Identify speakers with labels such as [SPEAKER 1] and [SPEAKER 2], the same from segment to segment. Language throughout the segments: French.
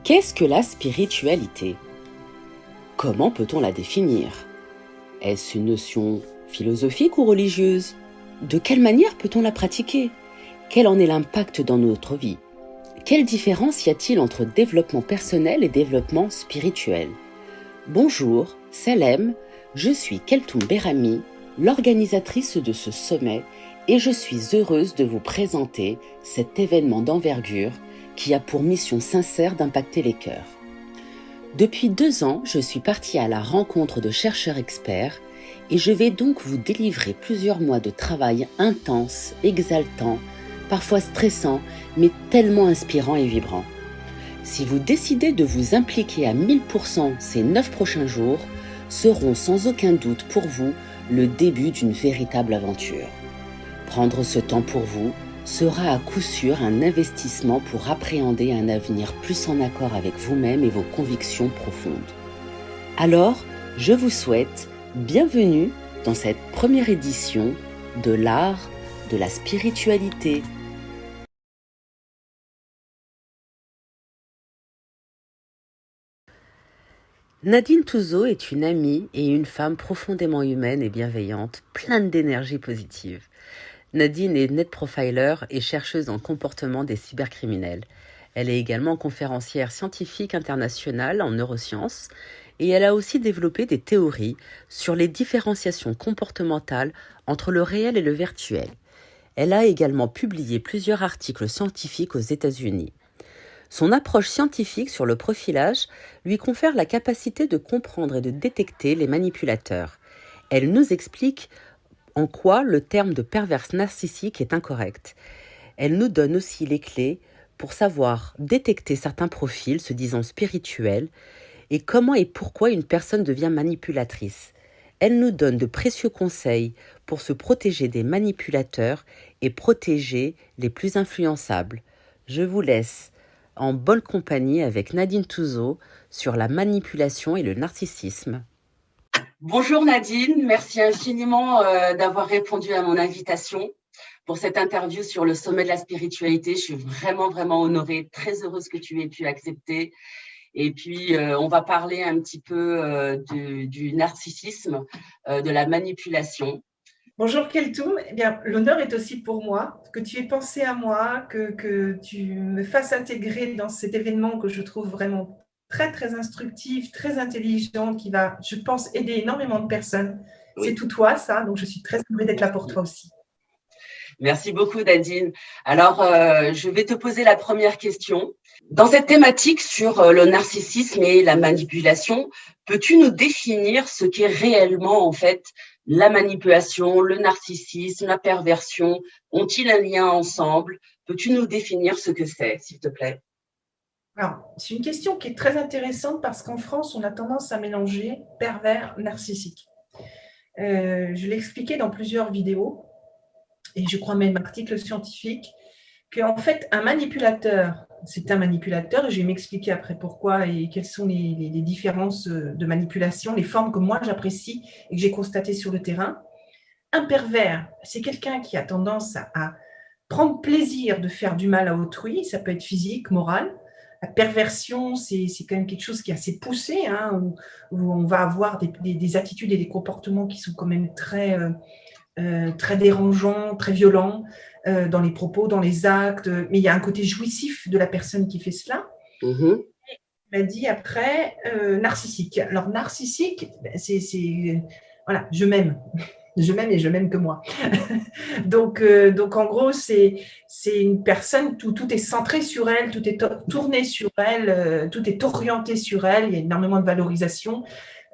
[SPEAKER 1] Qu'est-ce que la spiritualité? Comment peut-on la définir? Est-ce une notion philosophique ou religieuse? De quelle manière peut-on la pratiquer? Quel en est l'impact dans notre vie? Quelle différence y a-t-il entre développement personnel et développement spirituel? Bonjour, Salem, je suis Keltoum Berami, l'organisatrice de ce sommet, et je suis heureuse de vous présenter cet événement d'envergure qui a pour mission sincère d'impacter les cœurs. Depuis 2 ans, je suis partie à la rencontre de chercheurs experts et je vais donc vous délivrer plusieurs mois de travail intense, exaltant, parfois stressant, mais tellement inspirant et vibrant. Si vous décidez de vous impliquer à 1000%, ces 9 prochains jours seront sans aucun doute pour vous le début d'une véritable aventure. Prendre ce temps pour vous sera à coup sûr un investissement pour appréhender un avenir plus en accord avec vous-même et vos convictions profondes. Alors, je vous souhaite bienvenue dans cette première édition de l'art de la spiritualité. Nadine Touzeau est une amie et une femme profondément humaine et bienveillante, pleine d'énergie positive. Nadine est net profiler et chercheuse en comportement des cybercriminels. Elle est également conférencière scientifique internationale en neurosciences et elle a aussi développé des théories sur les différenciations comportementales entre le réel et le virtuel. Elle a également publié plusieurs articles scientifiques aux États-Unis. Son approche scientifique sur le profilage lui confère la capacité de comprendre et de détecter les manipulateurs. Elle nous explique en quoi le terme de perverse narcissique est incorrect. Elle nous donne aussi les clés pour savoir détecter certains profils se disant spirituels et comment et pourquoi une personne devient manipulatrice. Elle nous donne de précieux conseils pour se protéger des manipulateurs et protéger les plus influençables. Je vous laisse en bonne compagnie avec Nadine Touzeau sur la manipulation et le narcissisme.
[SPEAKER 2] Bonjour Nadine, merci infiniment d'avoir répondu à mon invitation pour cette interview sur le sommet de la spiritualité. Je suis vraiment honorée, très heureuse que tu aies pu accepter. Et puis, on va parler un petit peu du narcissisme, de la manipulation.
[SPEAKER 3] Bonjour Keltoum, eh bien, l'honneur est aussi pour moi, que tu aies pensé à moi, que tu me fasses intégrer dans cet événement que je trouve vraiment très instructif, très intelligent, qui va, je pense, aider énormément de personnes. Oui. C'est tout toi, ça, donc je suis très honorée d'être là pour toi aussi.
[SPEAKER 2] Merci beaucoup, Nadine. Alors, je vais te poser la première question. Dans cette thématique sur le narcissisme et la manipulation, peux-tu nous définir ce qu'est réellement, en fait, la manipulation, le narcissisme, la perversion? Ont-ils un lien ensemble? Peux-tu nous définir ce que c'est, s'il te plaît?
[SPEAKER 3] Alors, c'est une question qui est très intéressante parce qu'en France, on a tendance à mélanger pervers, narcissique. Je l'ai expliqué dans plusieurs vidéos et je crois même articles scientifiques qu'en fait, un manipulateur, c'est un manipulateur, et je vais m'expliquer après pourquoi et quelles sont les différences de manipulation, les formes que moi j'apprécie et que j'ai constatées sur le terrain. Un pervers, c'est quelqu'un qui a tendance à prendre plaisir de faire du mal à autrui, ça peut être physique, moral. La perversion, c'est quand même quelque chose qui est assez poussé, hein, où on va avoir des attitudes et des comportements qui sont quand même très dérangeants, très violents, dans les propos, dans les actes, mais il y a un côté jouissif de la personne qui fait cela.
[SPEAKER 2] Mm-hmm.
[SPEAKER 3] Il m'a dit après, narcissique. Alors, narcissique, c'est voilà, je m'aime. Je m'aime et je m'aime que moi. donc, en gros, c'est une personne où tout est centré sur elle, tout est tourné sur elle, tout est orienté sur elle, il y a énormément de valorisation.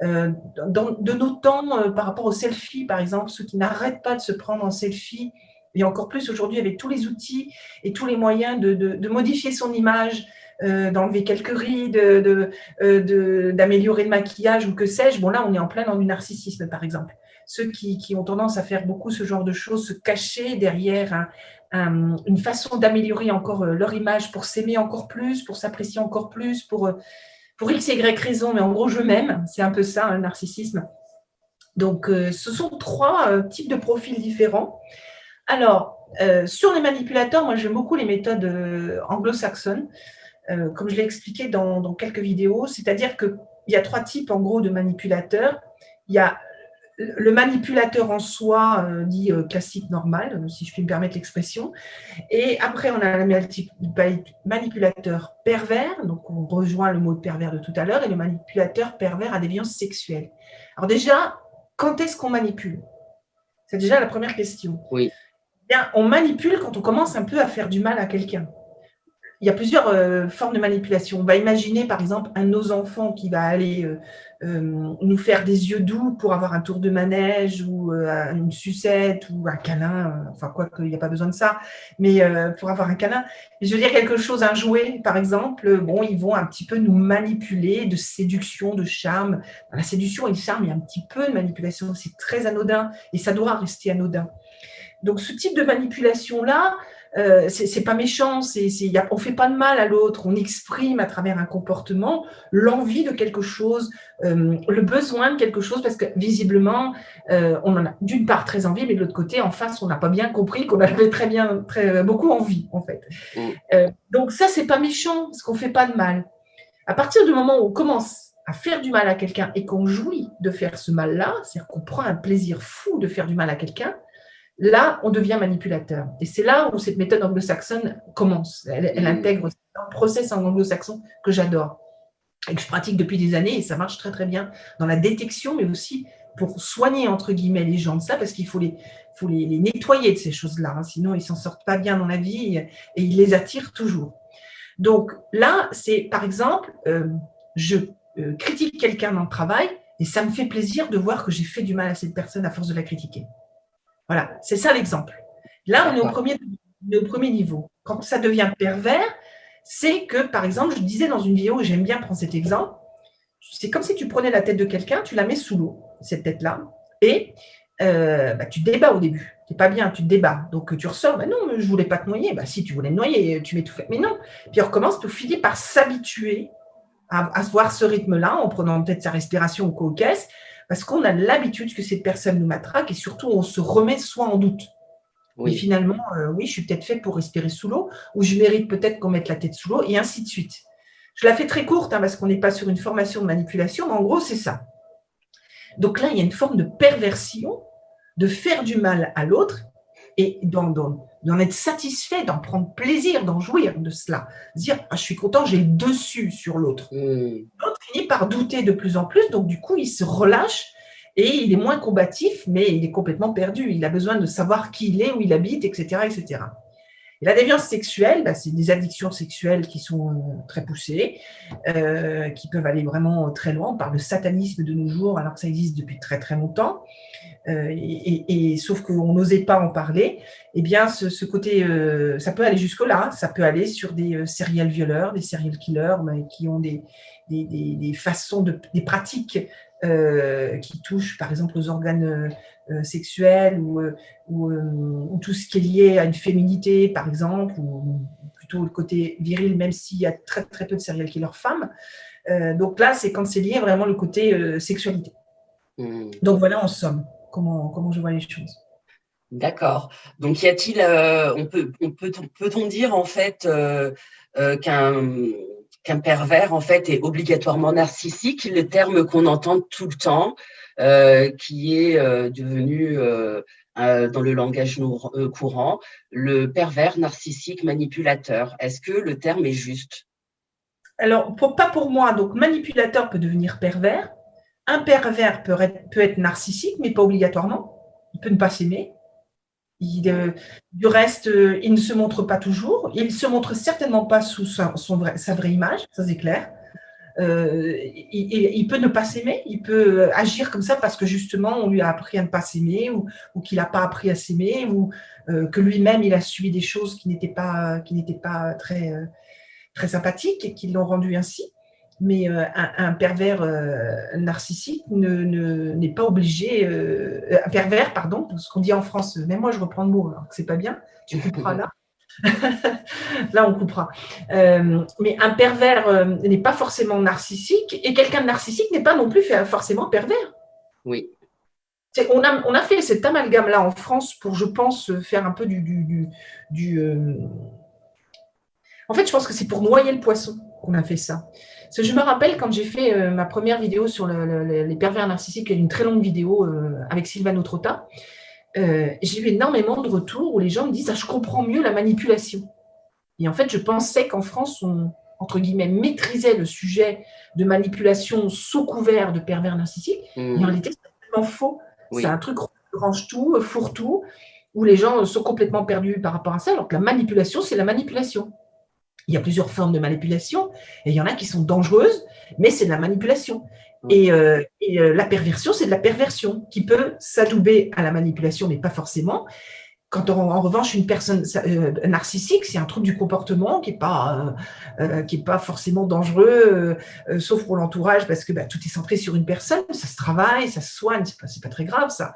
[SPEAKER 3] De nos temps, par rapport aux selfies, par exemple, ceux qui n'arrêtent pas de se prendre en selfie, et encore plus aujourd'hui avec tous les outils et tous les moyens de modifier son image, d'enlever quelques rides, d'améliorer le maquillage ou que sais-je. Bon, là, on est en plein dans du narcissisme, par exemple. Ceux qui ont tendance à faire beaucoup ce genre de choses, se cacher derrière une façon d'améliorer encore leur image pour s'aimer encore plus, pour s'apprécier encore plus, pour X et Y raison, mais en gros, je m'aime. C'est un peu ça, le narcissisme. Donc, ce sont 3 types de profils différents. Alors, sur les manipulateurs, moi, j'aime beaucoup les méthodes anglo-saxonnes. comme je l'ai expliqué dans quelques vidéos, c'est-à-dire qu'il y a 3 types en gros de manipulateurs. Il y a le manipulateur en soi, dit classique normal, si je puis me permettre l'expression. Et après, on a le manipulateur pervers, donc on rejoint le mot de pervers de tout à l'heure, et le manipulateur pervers à déviance sexuelle. Alors déjà, quand est-ce qu'on manipule? C'est déjà la première question.
[SPEAKER 2] Oui.
[SPEAKER 3] Bien, on manipule quand on commence un peu à faire du mal à quelqu'un. Il y a plusieurs formes de manipulation. On va imaginer, par exemple, un de nos enfants qui va aller nous faire des yeux doux pour avoir un tour de manège ou une sucette ou un câlin. Enfin, quoi qu'il n'y a pas besoin de ça, mais pour avoir un câlin. Je veux dire quelque chose, un jouet, par exemple. Bon, ils vont un petit peu nous manipuler de séduction, de charme. Dans la séduction et le charme, il y a un petit peu de manipulation. C'est très anodin et ça doit rester anodin. Donc, ce type de manipulation-là, c'est pas méchant, on fait pas de mal à l'autre, on exprime à travers un comportement l'envie de quelque chose, le besoin de quelque chose, parce que visiblement, on en a d'une part très envie, mais de l'autre côté, en face, on n'a pas bien compris qu'on avait beaucoup envie, en fait. Donc ça, c'est pas méchant, parce qu'on fait pas de mal. À partir du moment où on commence à faire du mal à quelqu'un et qu'on jouit de faire ce mal-là, c'est-à-dire qu'on prend un plaisir fou de faire du mal à quelqu'un, là, on devient manipulateur. Et c'est là où cette méthode anglo-saxonne commence. Elle intègre un process en anglo-saxon que j'adore et que je pratique depuis des années et ça marche très, très bien dans la détection, mais aussi pour soigner, entre guillemets, les gens de ça, parce qu'il faut les nettoyer de ces choses-là. Sinon, ils ne s'en sortent pas bien dans la vie et ils les attirent toujours. Donc là, c'est par exemple, je critique quelqu'un dans le travail et ça me fait plaisir de voir que j'ai fait du mal à cette personne à force de la critiquer. Voilà, c'est ça l'exemple. Là, on est au premier niveau. Quand ça devient pervers, c'est que, par exemple, je disais dans une vidéo, j'aime bien prendre cet exemple, c'est comme si tu prenais la tête de quelqu'un, tu la mets sous l'eau, cette tête-là, et tu te débats au début. C'est pas bien, tu te débats. Donc, tu ressors, non, mais je voulais pas te noyer. Si, tu voulais te noyer, tu m'étouffais. Mais non. Puis, on recommence, tu finis par s'habituer à voir ce rythme-là, en prenant peut-être sa respiration ou quoi aux caisses, parce qu'on a l'habitude que cette personne nous matraque et surtout, on se remet soi en doute. Oui. Et finalement, oui, je suis peut-être fait pour respirer sous l'eau ou je mérite peut-être qu'on mette la tête sous l'eau et ainsi de suite. Je la fais très courte parce qu'on n'est pas sur une formation de manipulation, mais en gros, c'est ça. Donc là, il y a une forme de perversion, de faire du mal à l'autre et d'en être satisfait, d'en prendre plaisir, d'en jouir de cela. Dire, je suis content, j'ai le dessus sur l'autre. L'autre finit par douter de plus en plus, donc du coup, il se relâche et il est moins combatif, mais il est complètement perdu. Il a besoin de savoir qui il est, où il habite, etc. etc. Et la déviance sexuelle, c'est des addictions sexuelles qui sont très poussées, qui peuvent aller vraiment très loin. On parle de satanisme de nos jours, alors que ça existe depuis très très longtemps. Sauf qu'on n'osait pas en parler, eh bien, ce côté, ça peut aller jusque-là. Ça peut aller sur des serial violeurs, des serial killers, mais qui ont des façons, des pratiques qui touchent, par exemple, aux organes sexuels ou tout ce qui est lié à une féminité, par exemple, ou plutôt le côté viril, même s'il y a très, très peu de serial killers femmes. Donc là, c'est quand c'est lié vraiment le côté sexualité. Donc voilà, en somme, comment je vois les choses.
[SPEAKER 2] D'accord. Donc, y a-t-il, peut-on dire en fait qu'un pervers en fait est obligatoirement narcissique, le terme qu'on entend tout le temps, qui est devenu dans le langage courant, le pervers narcissique manipulateur. Est-ce que le terme est juste?
[SPEAKER 3] Alors, pas pour moi. Donc, manipulateur peut devenir pervers. Un pervers peut être narcissique, mais pas obligatoirement. Il peut ne pas s'aimer. Du reste, il ne se montre pas toujours. Il ne se montre certainement pas sous sa vraie image, ça c'est clair. Il peut ne pas s'aimer, il peut agir comme ça parce que justement, on lui a appris à ne pas s'aimer ou qu'il n'a pas appris à s'aimer ou que lui-même, il a subi des choses qui n'étaient pas très, très sympathiques et qui l'ont rendu ainsi. Mais un pervers narcissique n'est pas obligé, un pervers, pardon, ce qu'on dit en France, même moi je reprends le mot, alors que c'est pas bien, tu couperas là. Là, on coupera. Mais un pervers n'est pas forcément narcissique et quelqu'un de narcissique n'est pas non plus forcément pervers.
[SPEAKER 2] Oui.
[SPEAKER 3] On a fait cet amalgame-là en France pour, je pense, faire un peu En fait, je pense que c'est pour noyer le poisson. qu'on a fait ça. Parce que je me rappelle quand j'ai fait ma première vidéo sur les pervers narcissiques, une très longue vidéo avec Silvano Trotta, j'ai eu énormément de retours où les gens me disent « Ah, je comprends mieux la manipulation ». Et en fait, je pensais qu'en France, on, entre guillemets, maîtrisait le sujet de manipulation sous couvert de pervers narcissiques. Et en réalité, c'est complètement faux.
[SPEAKER 2] Oui.
[SPEAKER 3] C'est un truc range tout, fourre tout, où les gens sont complètement perdus par rapport à ça, alors que la manipulation, c'est la manipulation. Il y a plusieurs formes de manipulation, et il y en a qui sont dangereuses, mais c'est de la manipulation. Et la perversion, c'est de la perversion qui peut s'adouber à la manipulation, mais pas forcément. Quand en revanche, une personne narcissique, c'est un trouble du comportement qui n'est pas forcément dangereux, sauf pour l'entourage, parce que tout est centré sur une personne, ça se travaille, ça se soigne, c'est pas très grave ça.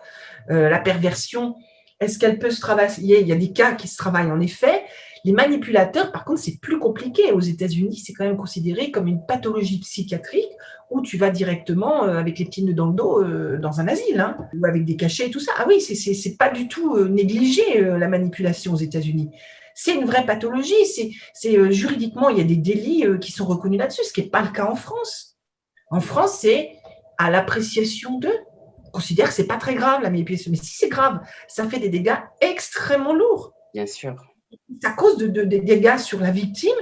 [SPEAKER 3] La perversion, est-ce qu'elle peut se travailler? Il y a des cas qui se travaillent en effet. Les manipulateurs, par contre, c'est plus compliqué. Aux États-Unis, c'est quand même considéré comme une pathologie psychiatrique où tu vas directement avec les petits nœuds dans le dos dans un asile, hein, ou avec des cachets et tout ça. Ah oui, c'est pas du tout négligé la manipulation aux États-Unis. C'est une vraie pathologie. Juridiquement, il y a des délits qui sont reconnus là-dessus, ce qui n'est pas le cas en France. En France, c'est à l'appréciation d'eux. On considère que c'est pas très grave la manipulation, mais si c'est grave, ça fait des dégâts extrêmement lourds.
[SPEAKER 2] Bien sûr.
[SPEAKER 3] Ça cause des dégâts sur la victime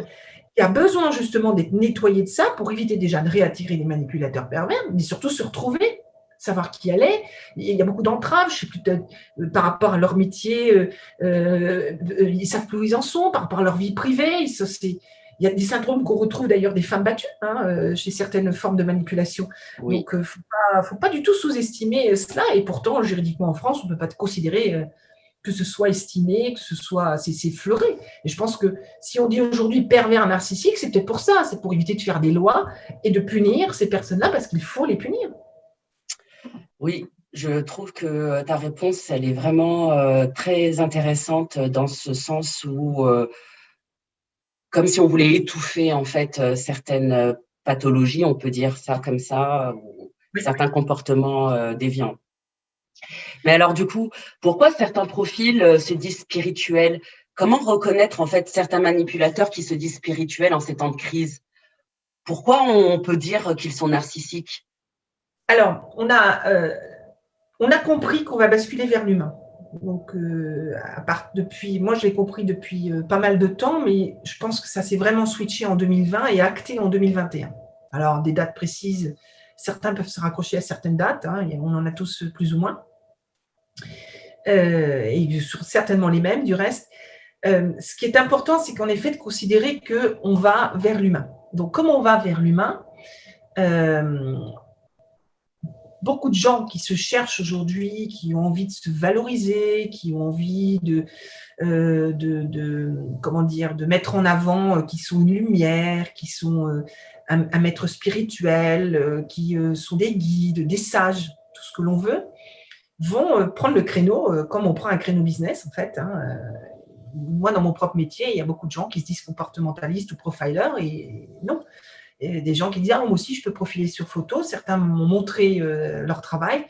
[SPEAKER 3] qui a besoin justement d'être nettoyée de ça pour éviter déjà de réattirer les manipulateurs pervers, mais surtout se retrouver, savoir qui elle est. Il y a beaucoup d'entraves, je sais plus, par rapport à leur métier, ils savent plus où ils en sont, par rapport à leur vie privée. Il y a des syndromes qu'on retrouve d'ailleurs des femmes battues chez certaines formes de manipulation.
[SPEAKER 2] Oui.
[SPEAKER 3] Donc, faut pas du tout sous-estimer cela. Et pourtant, juridiquement en France, on ne peut pas considérer que ce soit estimé, que ce soit… C'est fleuré. Et je pense que si on dit aujourd'hui pervers narcissique, c'est peut-être pour ça. C'est pour éviter de faire des lois et de punir ces personnes-là parce qu'il faut les punir.
[SPEAKER 2] Oui, je trouve que ta réponse, elle est vraiment très intéressante dans ce sens où, comme si on voulait étouffer en fait certaines pathologies, on peut dire ça comme ça, ou certains comportements déviants. Mais alors du coup, pourquoi certains profils se disent spirituels? Comment reconnaître en fait certains manipulateurs qui se disent spirituels en ces temps de crise? Pourquoi on peut dire qu'ils sont narcissiques?
[SPEAKER 3] Alors, on a compris qu'on va basculer vers l'humain. Donc, moi, je l'ai compris depuis pas mal de temps, mais je pense que ça s'est vraiment switché en 2020 et acté en 2021. Alors, des dates précises, certains peuvent se raccrocher à certaines dates, on en a tous plus ou moins, et certainement les mêmes du reste. Ce qui est important, c'est qu'en effet, de considérer qu'on va vers l'humain. Donc, comment on va vers l'humain, beaucoup de gens qui se cherchent aujourd'hui, qui ont envie de se valoriser, qui ont envie de mettre en avant, qui sont une lumière, qui sont un maître spirituel, qui sont des guides, des sages, tout ce que l'on veut, vont prendre le créneau comme on prend un créneau business en fait. Moi, dans mon propre métier, il y a beaucoup de gens qui se disent comportementalistes ou profilers et non. Et des gens qui disent « Ah, moi aussi, je peux profiler sur photo ». Certains m'ont montré leur travail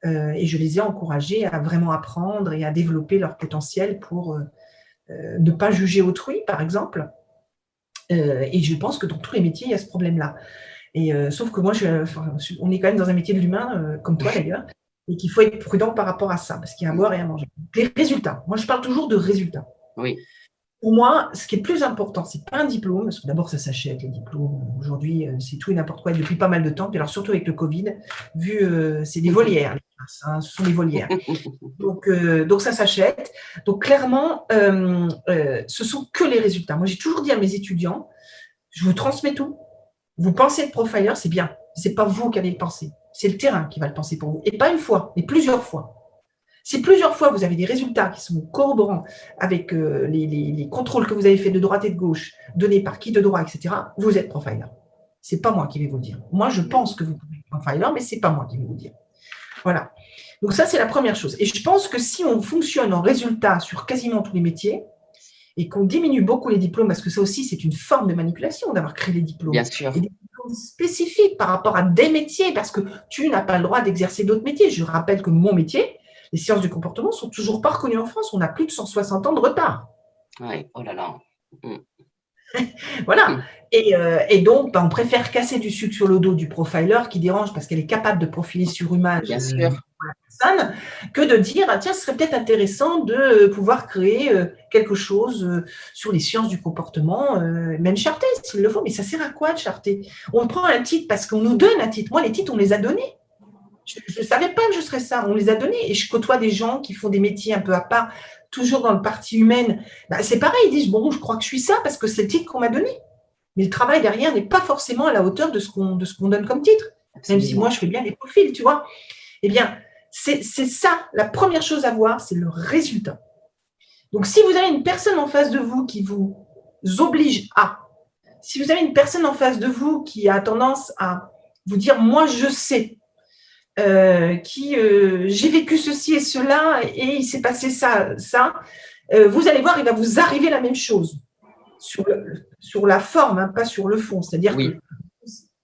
[SPEAKER 3] et je les ai encouragés à vraiment apprendre et à développer leur potentiel pour ne pas juger autrui, par exemple. Et je pense que dans tous les métiers, il y a ce problème-là. Et sauf que moi, on est quand même dans un métier de l'humain, comme toi d'ailleurs, et qu'il faut être prudent par rapport à ça, parce qu'il y a à boire et à manger. Les résultats. Moi, je parle toujours de résultats.
[SPEAKER 2] Oui.
[SPEAKER 3] Pour moi, ce qui est plus important, ce n'est pas un diplôme, parce que d'abord, ça s'achète, les diplômes. Aujourd'hui, c'est tout et n'importe quoi, depuis pas mal de temps. Puis alors, surtout avec le Covid, c'est des volières, les classes, ce sont des volières. Donc, ça s'achète. Donc, clairement, ce sont que les résultats. Moi, j'ai toujours dit à mes étudiants, je vous transmets tout. Vous pensez être profiler, c'est bien. Ce n'est pas vous qui allez le penser. C'est le terrain qui va le penser pour vous. Et pas une fois, mais plusieurs fois. Si plusieurs fois, vous avez des résultats qui sont corroborants avec les contrôles que vous avez faits de droite et de gauche, donnés par qui de droit, etc., vous êtes profiler. Ce n'est pas moi qui vais vous le dire. Moi, je pense que vous pouvez être profiler, mais ce n'est pas moi qui vais vous le dire. Voilà. Donc ça, c'est la première chose. Et je pense que si on fonctionne en résultat sur quasiment tous les métiers et qu'on diminue beaucoup les diplômes, parce que ça aussi, c'est une forme de manipulation d'avoir créé les diplômes.
[SPEAKER 2] Bien sûr.
[SPEAKER 3] Et des diplômes spécifiques par rapport à des métiers, parce que tu n'as pas le droit d'exercer d'autres métiers. Je rappelle que mon métier, les sciences du comportement, sont toujours pas reconnues en France. On a plus de 160 ans de retard.
[SPEAKER 2] Oui, oh là là.
[SPEAKER 3] Voilà. Et donc, on préfère casser du sucre sur le dos du profiler qui dérange parce qu'elle est capable de profiler sur image
[SPEAKER 2] Bien sûr.
[SPEAKER 3] la personne, que de dire, ah, tiens, ce serait peut-être intéressant de pouvoir créer quelque chose sur les sciences du comportement, même charter s'il le faut. Mais ça sert à quoi de charter? On prend un titre parce qu'on nous donne un titre. Moi, les titres, on les a donnés. Je ne savais pas que je serais ça. On les a donnés. Et je côtoie des gens qui font des métiers un peu à part, toujours dans le parti humaine. Bah, c'est pareil, ils disent, bon, je crois que je suis ça parce que c'est le titre qu'on m'a donné. Mais le travail derrière n'est pas forcément à la hauteur de ce qu'on donne comme titre. Absolument. Même si moi, je fais bien les profils, tu vois. Eh bien, c'est ça, la première chose à voir, c'est le résultat. Donc, si vous avez une personne en face de vous qui vous oblige à, si vous avez une personne en face de vous qui a tendance à vous dire, moi, je sais, j'ai vécu ceci et cela, et il s'est passé ça, vous allez voir, il va vous arriver la même chose. Sur la forme, hein, pas sur le fond. C'est-à-dire que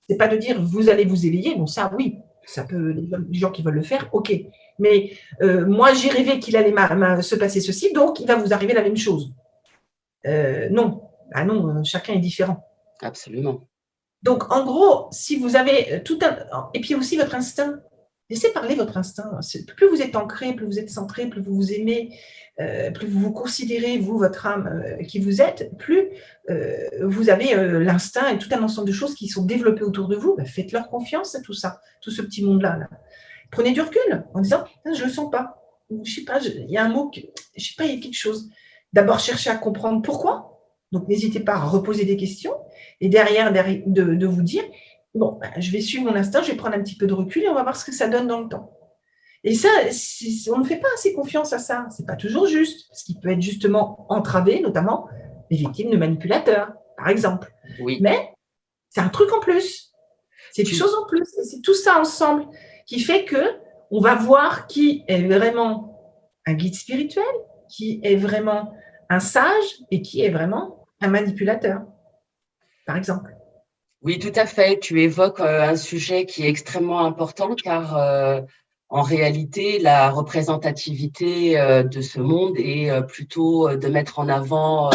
[SPEAKER 3] c'est pas de dire vous allez vous éveiller. Bon, ça, oui, ça peut, les gens qui veulent le faire, ok. Mais moi, j'ai rêvé qu'il allait se passer ceci, donc il va vous arriver la même chose. Non, ah non, chacun est différent.
[SPEAKER 2] Absolument.
[SPEAKER 3] Donc, en gros, si vous avez tout un... Et puis aussi votre instinct. Laissez parler votre instinct. Plus vous êtes ancré, plus vous êtes centré, plus vous vous aimez, plus vous vous considérez, vous, votre âme, qui vous êtes, plus vous avez l'instinct et tout un ensemble de choses qui sont développées autour de vous. Faites-leur confiance à tout ça, tout ce petit monde-là. Là. Prenez du recul en disant « je ne le sens pas ». Je ne sais pas, il y a un mot, je ne sais pas, il y a quelque chose. D'abord, cherchez à comprendre pourquoi. Donc, n'hésitez pas à reposer des questions et derrière de vous dire « bon, je vais suivre mon instinct, je vais prendre un petit peu de recul et on va voir ce que ça donne dans le temps ». Et ça, on ne fait pas assez confiance à ça. Ce n'est pas toujours juste, parce qu'il peut être justement entravé, notamment les victimes de manipulateurs, par exemple.
[SPEAKER 2] Oui.
[SPEAKER 3] Mais c'est un truc en plus. C'est quelque chose en plus. Et c'est tout ça ensemble qui fait qu'on va voir qui est vraiment un guide spirituel, qui est vraiment un sage et qui est vraiment un manipulateur, par exemple.
[SPEAKER 2] Oui, tout à fait. Tu évoques un sujet qui est extrêmement important car en réalité, la représentativité de ce monde est plutôt de mettre en avant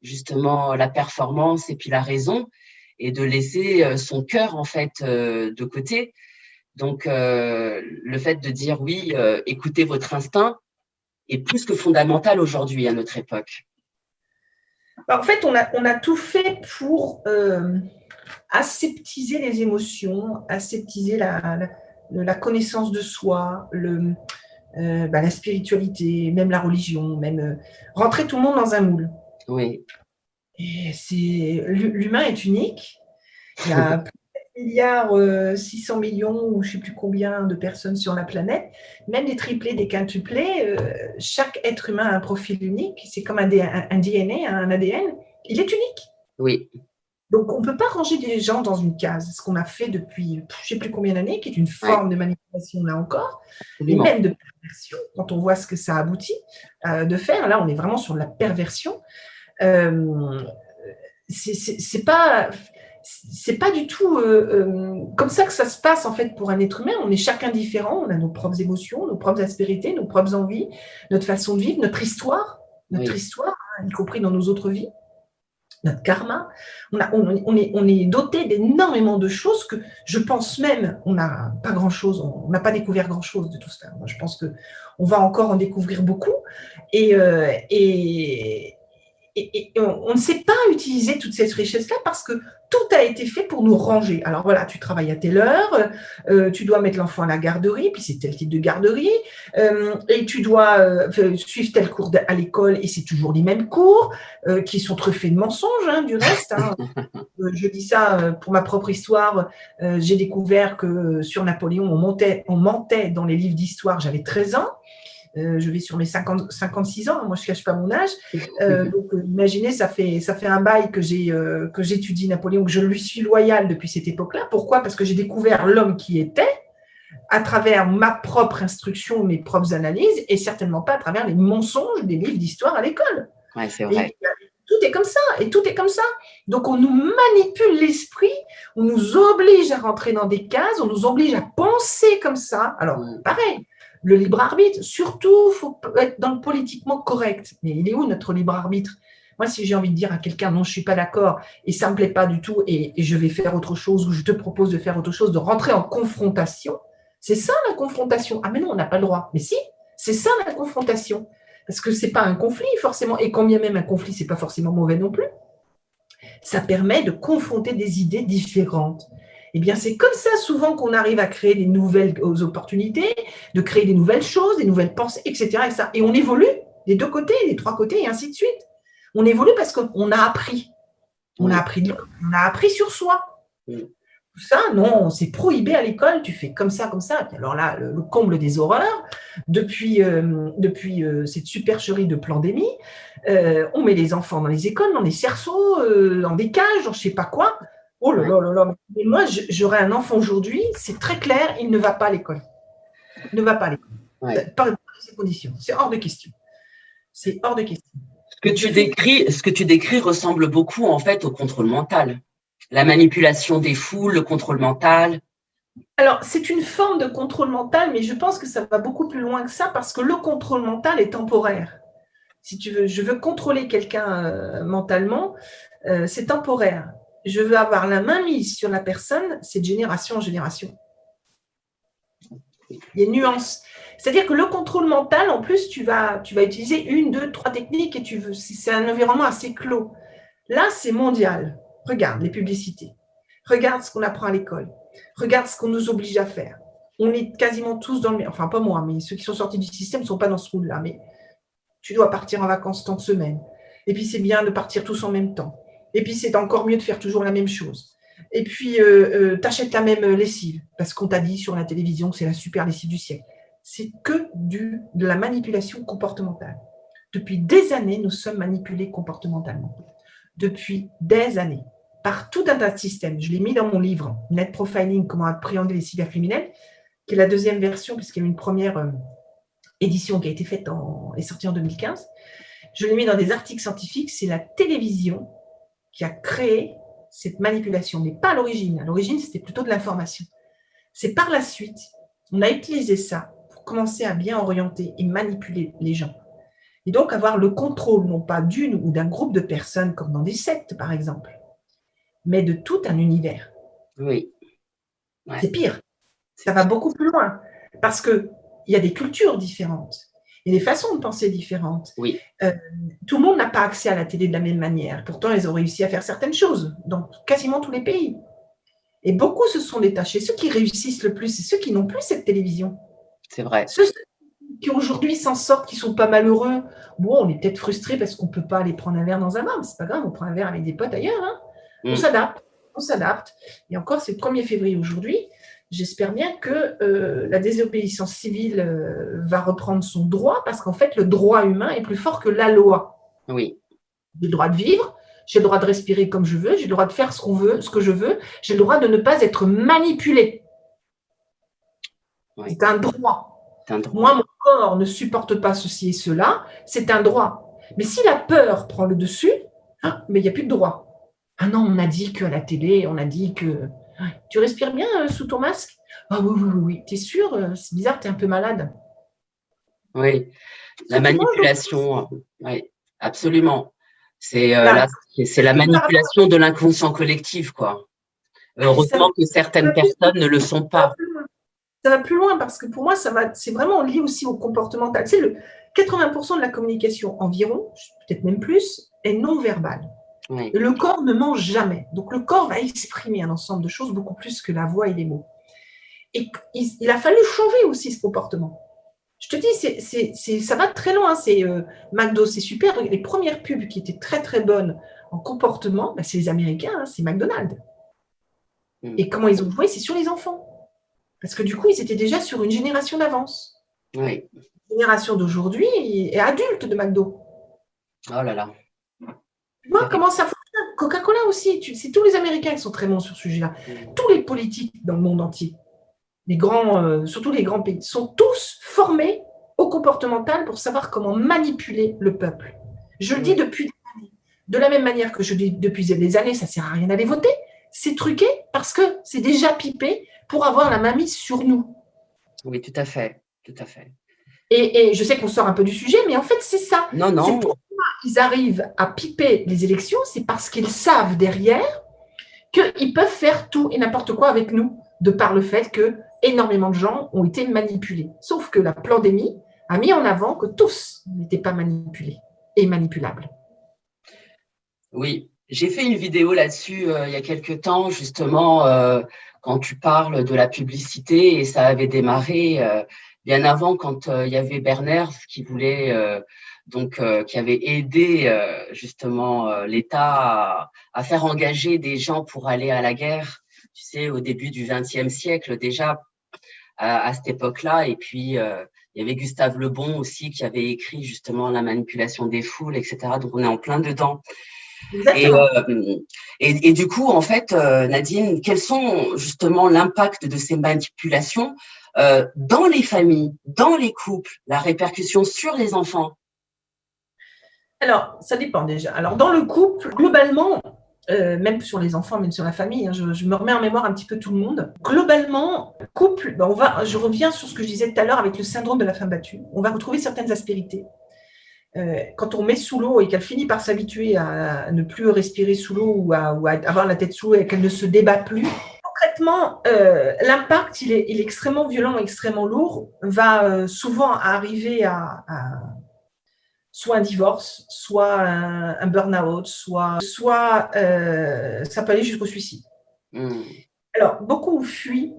[SPEAKER 2] justement la performance et puis la raison et de laisser son cœur en fait de côté. Donc, le fait de dire oui, écoutez votre instinct est plus que fondamental aujourd'hui à notre époque.
[SPEAKER 3] En fait, on a tout fait pour aseptiser les émotions, aseptiser la connaissance de soi, la spiritualité, même la religion, même rentrer tout le monde dans un moule.
[SPEAKER 2] Oui.
[SPEAKER 3] Et l'humain est unique. Il y a plus de 1 milliard 600 millions ou je ne sais plus combien de personnes sur la planète. Même des triplés, des quintuplés, chaque être humain a un profil unique. C'est comme un DNA, un ADN. Il est unique.
[SPEAKER 2] Oui.
[SPEAKER 3] Donc, on ne peut pas ranger des gens dans une case. Ce qu'on a fait depuis je ne sais plus combien d'années, qui est une forme de manipulation là encore, absolument. Et même de perversion, quand on voit ce que ça aboutit de faire. Là, on est vraiment sur la perversion. C'est pas du tout comme ça que ça se passe en fait pour un être humain. On est chacun différent, on a nos propres émotions, nos propres aspérités, nos propres envies, notre façon de vivre, notre histoire, y compris dans nos autres vies. Notre karma, on est doté d'énormément de choses que je pense même, on n'a pas grand-chose, on n'a pas découvert grand-chose de tout ça. Moi, je pense qu'on va encore en découvrir beaucoup et on ne sait pas utiliser toute cette richesse-là parce que tout a été fait pour nous ranger. Alors voilà, tu travailles à telle heure, tu dois mettre l'enfant à la garderie, puis c'est tel type de garderie, et tu dois suivre tel cours à l'école, et c'est toujours les mêmes cours qui sont truffés de mensonges, hein, du reste. Hein. Je dis ça pour ma propre histoire. J'ai découvert que sur Napoléon, on mentait dans les livres d'histoire. J'avais 13 ans. Je vais sur mes 56 ans, moi je ne cache pas mon âge. Donc imaginez, ça fait un bail que j'étudie Napoléon, que je lui suis loyale depuis cette époque-là. Pourquoi ? Parce que j'ai découvert l'homme qui était à travers ma propre instruction, mes propres analyses, et certainement pas à travers les mensonges des livres d'histoire à l'école.
[SPEAKER 2] Ouais, c'est vrai.
[SPEAKER 3] Et tout est comme ça, et tout est comme ça. Donc on nous manipule l'esprit, on nous oblige à rentrer dans des cases, on nous oblige à penser comme ça. Alors pareil. Le libre arbitre, surtout, il faut être dans le politiquement correct. Mais il est où notre libre arbitre ? Moi, si j'ai envie de dire à quelqu'un, non, je ne suis pas d'accord et ça ne me plaît pas du tout et je vais faire autre chose ou je te propose de faire autre chose, de rentrer en confrontation, c'est ça la confrontation. Ah mais non, on n'a pas le droit. Mais si, c'est ça la confrontation. Parce que ce n'est pas un conflit forcément, et quand bien même un conflit, ce n'est pas forcément mauvais non plus. Ça permet de confronter des idées différentes. Eh bien, c'est comme ça souvent qu'on arrive à créer des nouvelles opportunités, de créer des nouvelles choses, des nouvelles pensées, etc. Et on évolue des deux côtés, des trois côtés, et ainsi de suite. On évolue parce qu'on a appris. On a appris sur soi. Tout ça, non, c'est prohibé à l'école, tu fais comme ça, comme ça. Alors là, le comble des horreurs, depuis cette supercherie de pandémie, on met les enfants dans les écoles, dans les cerceaux, dans des cages, dans je ne sais pas quoi. Oh là là là là. Mais moi, j'aurais un enfant aujourd'hui, c'est très clair, il ne va pas à l'école. Il ne va pas à l'école. Pas dans ces conditions. C'est hors de question. C'est hors de question.
[SPEAKER 2] Ce que tu décris ressemble beaucoup en fait au contrôle mental. La manipulation des foules, le contrôle mental.
[SPEAKER 3] Alors, c'est une forme de contrôle mental, mais je pense que ça va beaucoup plus loin que ça parce que le contrôle mental est temporaire. Si tu veux, je veux contrôler quelqu'un mentalement, c'est temporaire. Je veux avoir la main mise sur la personne, c'est de génération en génération. Il y a une nuance. C'est-à-dire que le contrôle mental, en plus, tu vas utiliser 1, 2, 3 techniques et c'est un environnement assez clos. Là, c'est mondial. Regarde les publicités. Regarde ce qu'on apprend à l'école. Regarde ce qu'on nous oblige à faire. On est quasiment tous dans le... Enfin, pas moi, mais ceux qui sont sortis du système ne sont pas dans ce mood-là. Mais tu dois partir en vacances tant de semaines. Et puis, c'est bien de partir tous en même temps. Et puis, c'est encore mieux de faire toujours la même chose. Et puis, tu achètes la même lessive parce qu'on t'a dit sur la télévision que c'est la super lessive du siècle. C'est que de la manipulation comportementale. Depuis des années, nous sommes manipulés comportementalement. Depuis des années. Par tout un tas de systèmes. Je l'ai mis dans mon livre, Net Profiling, comment appréhender les cybercriminels, qui est la deuxième version, puisqu'il y a eu une première édition qui a été faite, est sortie en 2015. Je l'ai mis dans des articles scientifiques. C'est la télévision qui a créé cette manipulation, mais pas à l'origine. À l'origine, c'était plutôt de l'information. C'est par la suite, on a utilisé ça pour commencer à bien orienter et manipuler les gens. Et donc avoir le contrôle, non pas d'une ou d'un groupe de personnes, comme dans des sectes, par exemple, mais de tout un univers.
[SPEAKER 2] Oui.
[SPEAKER 3] Ouais. C'est pire. Ça va beaucoup plus loin. Parce qu'il y a des cultures différentes. Il y a des façons de penser différentes.
[SPEAKER 2] Oui.
[SPEAKER 3] Tout le monde n'a pas accès à la télé de la même manière. Pourtant, ils ont réussi à faire certaines choses dans quasiment tous les pays. Et beaucoup se sont détachés. Ceux qui réussissent le plus, c'est ceux qui n'ont plus cette télévision.
[SPEAKER 2] C'est vrai.
[SPEAKER 3] Ceux qui aujourd'hui s'en sortent, qui ne sont pas malheureux. Bon, on est peut-être frustrés parce qu'on ne peut pas aller prendre un verre dans un bar, mais ce n'est pas grave, on prend un verre avec des potes ailleurs. Hein. On s'adapte. Et encore, c'est le 1er février aujourd'hui. J'espère bien que la désobéissance civile va reprendre son droit parce qu'en fait, le droit humain est plus fort que la loi.
[SPEAKER 2] Oui.
[SPEAKER 3] J'ai le droit de vivre, j'ai le droit de respirer comme je veux, j'ai le droit de faire ce que je veux, j'ai le droit de ne pas être manipulé. Oui. C'est un droit. Moi, mon corps ne supporte pas ceci et cela, c'est un droit. Mais si la peur prend le dessus, mais il n'y a plus de droit. Ah non, on a dit qu'à la télé, on a dit que... Tu respires bien sous ton masque? Ah oui. T'es sûr? C'est bizarre, t'es un peu malade.
[SPEAKER 2] Oui, la manipulation, oui, absolument. C'est la manipulation de l'inconscient collectif, quoi. Heureusement que certaines personnes ne le sont pas.
[SPEAKER 3] Ça va plus loin parce que pour moi, c'est vraiment lié aussi au comportemental. Tu sais, 80% de la communication environ, peut-être même plus, est non verbale.
[SPEAKER 2] Oui.
[SPEAKER 3] Le corps ne ment jamais. Donc, le corps va exprimer un ensemble de choses beaucoup plus que la voix et les mots. Et il a fallu changer aussi ce comportement. Je te dis, ça va très loin. McDo, c'est super. Les premières pubs qui étaient très, très bonnes en comportement, c'est les Américains, c'est McDonald's. Et comment ils ont joué? C'est sur les enfants. Parce que du coup, ils étaient déjà sur une génération d'avance.
[SPEAKER 2] Oui.
[SPEAKER 3] La génération d'aujourd'hui est adulte de McDo.
[SPEAKER 2] Oh là là.
[SPEAKER 3] Tu vois comment ça fonctionne? Coca-Cola aussi, c'est tous les Américains qui sont très bons sur ce sujet-là. Tous les politiques dans le monde entier, surtout les grands pays, sont tous formés au comportemental pour savoir comment manipuler le peuple. Je le dis depuis des années. De la même manière que je dis depuis des années, ça ne sert à rien d'aller voter. C'est truqué parce que c'est déjà pipé pour avoir la main mise sur nous.
[SPEAKER 2] Oui, tout à fait. Tout à fait.
[SPEAKER 3] Et je sais qu'on sort un peu du sujet, mais en fait, c'est ça.
[SPEAKER 2] Non.
[SPEAKER 3] qu'ils arrivent à piper les élections, c'est parce qu'ils savent derrière qu'ils peuvent faire tout et n'importe quoi avec nous, de par le fait que énormément de gens ont été manipulés. Sauf que la pandémie a mis en avant que tous n'étaient pas manipulés et manipulables.
[SPEAKER 2] Oui, j'ai fait une vidéo là-dessus il y a quelques temps, justement, quand tu parles de la publicité, et ça avait démarré bien avant, quand il y avait Berners qui voulait, qui avait aidé justement l'État à faire engager des gens pour aller à la guerre, tu sais, au début du XXe siècle déjà, à cette époque-là. Et puis, il y avait Gustave Le Bon aussi qui avait écrit justement La manipulation des foules, etc. Donc, on est en plein dedans.
[SPEAKER 3] Exactement.
[SPEAKER 2] Et du coup, en fait, Nadine, quels sont justement l'impact de ces manipulations dans les familles, dans les couples, la répercussion sur les enfants?
[SPEAKER 3] Alors, ça dépend déjà. Alors, dans le couple, globalement, même sur les enfants, même sur la famille, hein, je me remets en mémoire un petit peu tout le monde. Globalement, couple, je reviens sur ce que je disais tout à l'heure avec le syndrome de la femme battue. On va retrouver certaines aspérités. Quand on met sous l'eau et qu'elle finit par s'habituer à ne plus respirer sous l'eau ou à avoir la tête sous l'eau et qu'elle ne se débat plus, concrètement, l'impact, il est extrêmement violent, extrêmement lourd, va souvent arriver à soit un divorce, soit un burn-out, soit ça peut aller jusqu'au suicide. Alors, beaucoup fuient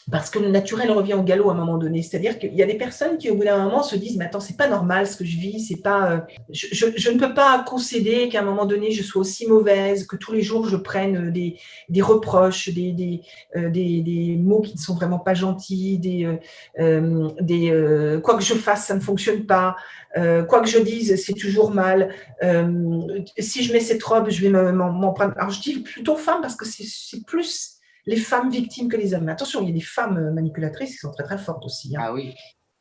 [SPEAKER 3] parce que le naturel revient au galop à un moment donné. C'est-à-dire qu'il y a des personnes qui, au bout d'un moment, se disent « Mais attends, c'est pas normal ce que je vis, c'est pas, je ne peux pas concéder qu'à un moment donné, je sois aussi mauvaise, que tous les jours, je prenne des reproches, des mots qui ne sont vraiment pas gentils, quoi que je fasse, ça ne fonctionne pas, quoi que je dise, c'est toujours mal. Si je mets cette robe, je vais m'en prendre… » Alors, je dis plutôt femme parce que c'est plus les femmes victimes que les hommes. Mais attention, il y a des femmes manipulatrices qui sont très très fortes aussi. Hein.
[SPEAKER 2] Ah oui.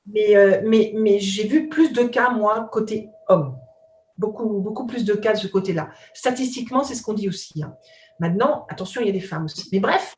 [SPEAKER 3] Mais j'ai vu plus de cas, moi, côté homme. Beaucoup plus de cas de ce côté-là. Statistiquement, c'est ce qu'on dit aussi. Hein. Maintenant, attention, il y a des femmes aussi. Mais bref,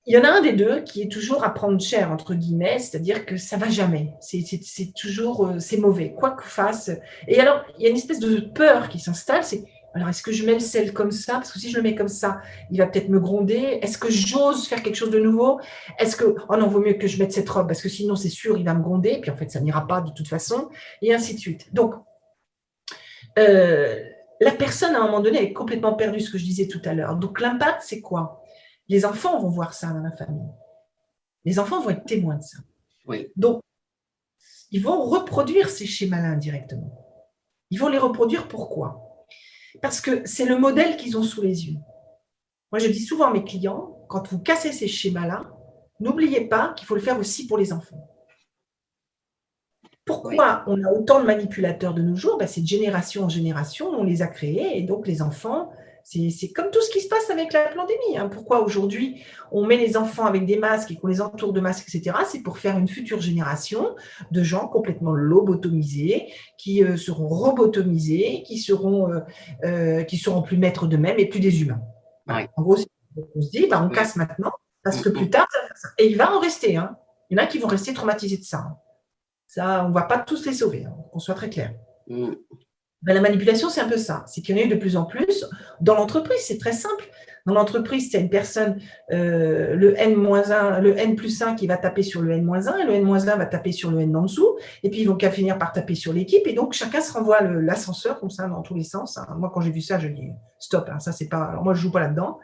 [SPEAKER 3] il y en a un des deux qui est toujours à prendre cher, entre guillemets, c'est-à-dire que ça ne va jamais. C'est toujours, c'est mauvais, quoi que fasse. Et alors, il y a une espèce de peur qui s'installe, c'est alors, est-ce que je mets le sel comme ça? Parce que si je le mets comme ça, il va peut-être me gronder. Est-ce que j'ose faire quelque chose de nouveau? Est-ce que, oh non, vaut mieux que je mette cette robe parce que sinon, c'est sûr, il va me gronder. Puis en fait, ça n'ira pas de toute façon. Et ainsi de suite. Donc, la personne, à un moment donné, elle est complètement perdue, ce que je disais tout à l'heure. Donc, l'impact, c'est quoi? Les enfants vont voir ça dans la famille. Les enfants vont être témoins de ça.
[SPEAKER 2] Oui.
[SPEAKER 3] Donc, ils vont reproduire ces schémas-là indirectement. Ils vont les reproduire pourquoi? Parce que c'est le modèle qu'ils ont sous les yeux. Moi, je dis souvent à mes clients, quand vous cassez ces schémas-là, n'oubliez pas qu'il faut le faire aussi pour les enfants. Pourquoi on a autant de manipulateurs de nos jours? C'est de génération en génération, on les a créés, et donc les enfants, c'est comme tout ce qui se passe avec la pandémie. Hein. Pourquoi aujourd'hui on met les enfants avec des masques et qu'on les entoure de masques, etc. C'est pour faire une future génération de gens complètement lobotomisés, qui seront robotomisés, qui seront plus maîtres d'eux-mêmes et plus des humains.
[SPEAKER 2] Oui.
[SPEAKER 3] En gros, on se dit, on casse maintenant, parce que plus tard, ça va faire ça. Et il va en rester. Hein. Il y en a qui vont rester traumatisés de ça. Ça, on ne va pas tous les sauver, hein, qu'on soit très clair. La manipulation, c'est un peu ça. C'est qu'il y en a eu de plus en plus. Dans l'entreprise, c'est très simple. Dans l'entreprise, tu as une personne, le N-1, le N+1 qui va taper sur le N-1, et le N-1 va taper sur le N en dessous, et puis ils vont finir par taper sur l'équipe, et donc chacun se renvoie l'ascenseur comme ça dans tous les sens. Hein. Moi, quand j'ai vu ça, je dis stop, hein, ça c'est pas. Alors moi, je joue pas là-dedans.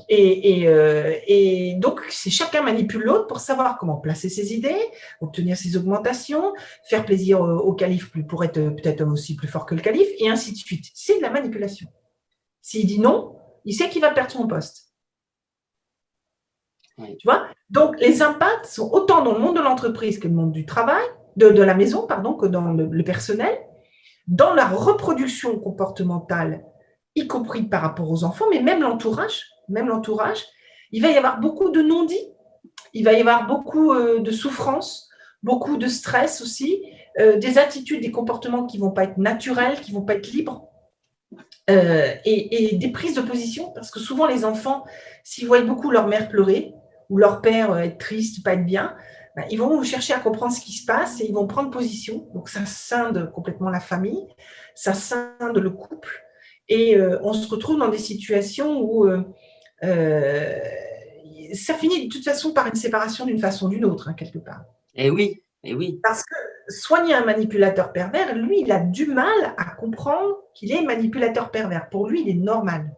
[SPEAKER 3] Et donc, c'est chacun manipule l'autre pour savoir comment placer ses idées, obtenir ses augmentations, faire plaisir au calife pour être peut-être aussi plus fort que le calife, et ainsi de suite. C'est de la manipulation. S'il dit non, il sait qu'il va perdre son poste. Oui. Tu vois? Donc, les impacts sont autant dans le monde de l'entreprise que le monde du travail, de la maison, pardon, que dans le personnel, dans la reproduction comportementale, y compris par rapport aux enfants, mais même l'entourage, il va y avoir beaucoup de non-dits, il va y avoir beaucoup de souffrance, beaucoup de stress aussi, des attitudes, des comportements qui ne vont pas être naturels, qui ne vont pas être libres. Et des prises de position, parce que souvent les enfants, s'ils voient beaucoup leur mère pleurer ou leur père être triste, pas être bien, Ils vont chercher à comprendre ce qui se passe et ils vont prendre position. Donc, ça scinde complètement la famille, ça scinde le couple et on se retrouve dans des situations où euh, ça finit de toute façon par une séparation d'une façon ou d'une autre, hein, quelque part.
[SPEAKER 2] Eh oui, eh oui.
[SPEAKER 3] Parce que soigner un manipulateur pervers, lui, il a du mal à comprendre qu'il est manipulateur pervers. Pour lui, il est normal.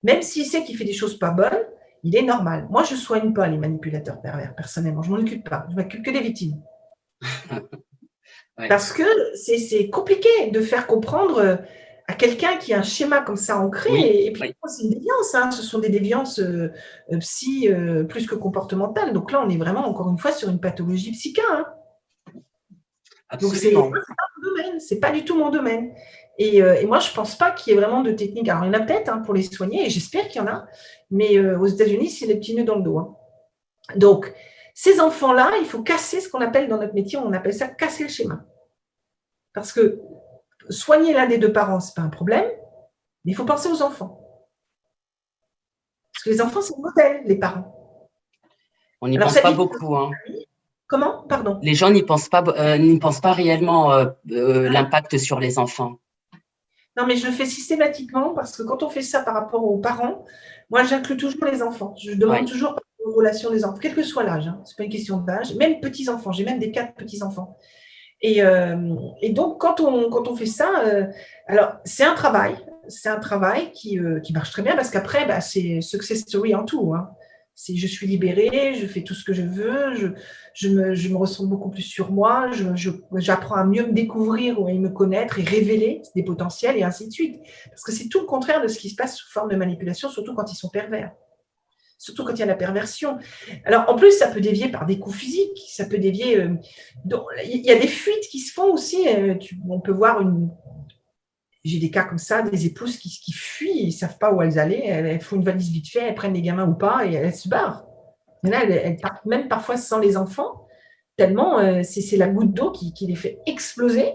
[SPEAKER 3] Même s'il sait qu'il fait des choses pas bonnes, il est normal. Moi, je ne soigne pas les manipulateurs pervers, personnellement. Je ne m'en occupe pas. Je ne m'occupe que des victimes.
[SPEAKER 2] Ouais.
[SPEAKER 3] Parce que c'est compliqué de faire comprendre à quelqu'un qui a un schéma comme ça ancré.
[SPEAKER 2] Oui,
[SPEAKER 3] et puis,
[SPEAKER 2] oui.
[SPEAKER 3] c'est une déviance. Hein. Ce sont des déviances psy plus que comportementales. Donc là, on est vraiment, encore une fois, sur une pathologie psychique. Hein. Donc,
[SPEAKER 2] Absolument.
[SPEAKER 3] c'est pas mon domaine. C'est pas du tout mon domaine. Et moi, je ne pense pas qu'il y ait vraiment de technique. Alors, il y en a peut-être hein, pour les soigner, et j'espère qu'il y en a. Mais aux États-Unis, c'est les petits nœuds dans le dos. Hein. Donc, ces enfants-là, il faut casser ce qu'on appelle dans notre métier, on appelle ça casser le schéma. Parce que soigner l'un des deux parents, ce n'est pas un problème, mais il faut penser aux enfants. Parce que les enfants, c'est le modèle, les parents.
[SPEAKER 2] On n'y pense pas beaucoup. Hein.
[SPEAKER 3] Comment? Pardon.
[SPEAKER 2] Les gens n'y pensent pas réellement l'impact sur les enfants.
[SPEAKER 3] Non, mais je le fais systématiquement parce que quand on fait ça par rapport aux parents, moi, j'inclus toujours les enfants. Je demande toujours aux relations des enfants, quel que soit l'âge. Hein. Ce n'est pas une question d'âge. Même petits-enfants. J'ai même des cas de petits-enfants. Et donc, quand on fait ça, alors, c'est un travail. C'est un travail qui marche très bien parce qu'après, c'est success story en tout. Hein. Je suis libérée, je fais tout ce que je veux, je me ressens beaucoup plus sur moi, j'apprends à mieux me découvrir ou à me connaître et révéler des potentiels et ainsi de suite. Parce que c'est tout le contraire de ce qui se passe sous forme de manipulation, surtout quand ils sont pervers. Surtout quand il y a la perversion. Alors, en plus, ça peut dévier par des coups physiques, ça peut dévier… il y a des fuites qui se font aussi. On peut voir j'ai des cas comme ça, des épouses qui fuient, ils ne savent pas où elles allaient, elles font une valise vite fait, elles prennent les gamins ou pas et elles se barrent. Et là, elles partent même parfois sans les enfants, tellement c'est la goutte d'eau qui les fait exploser.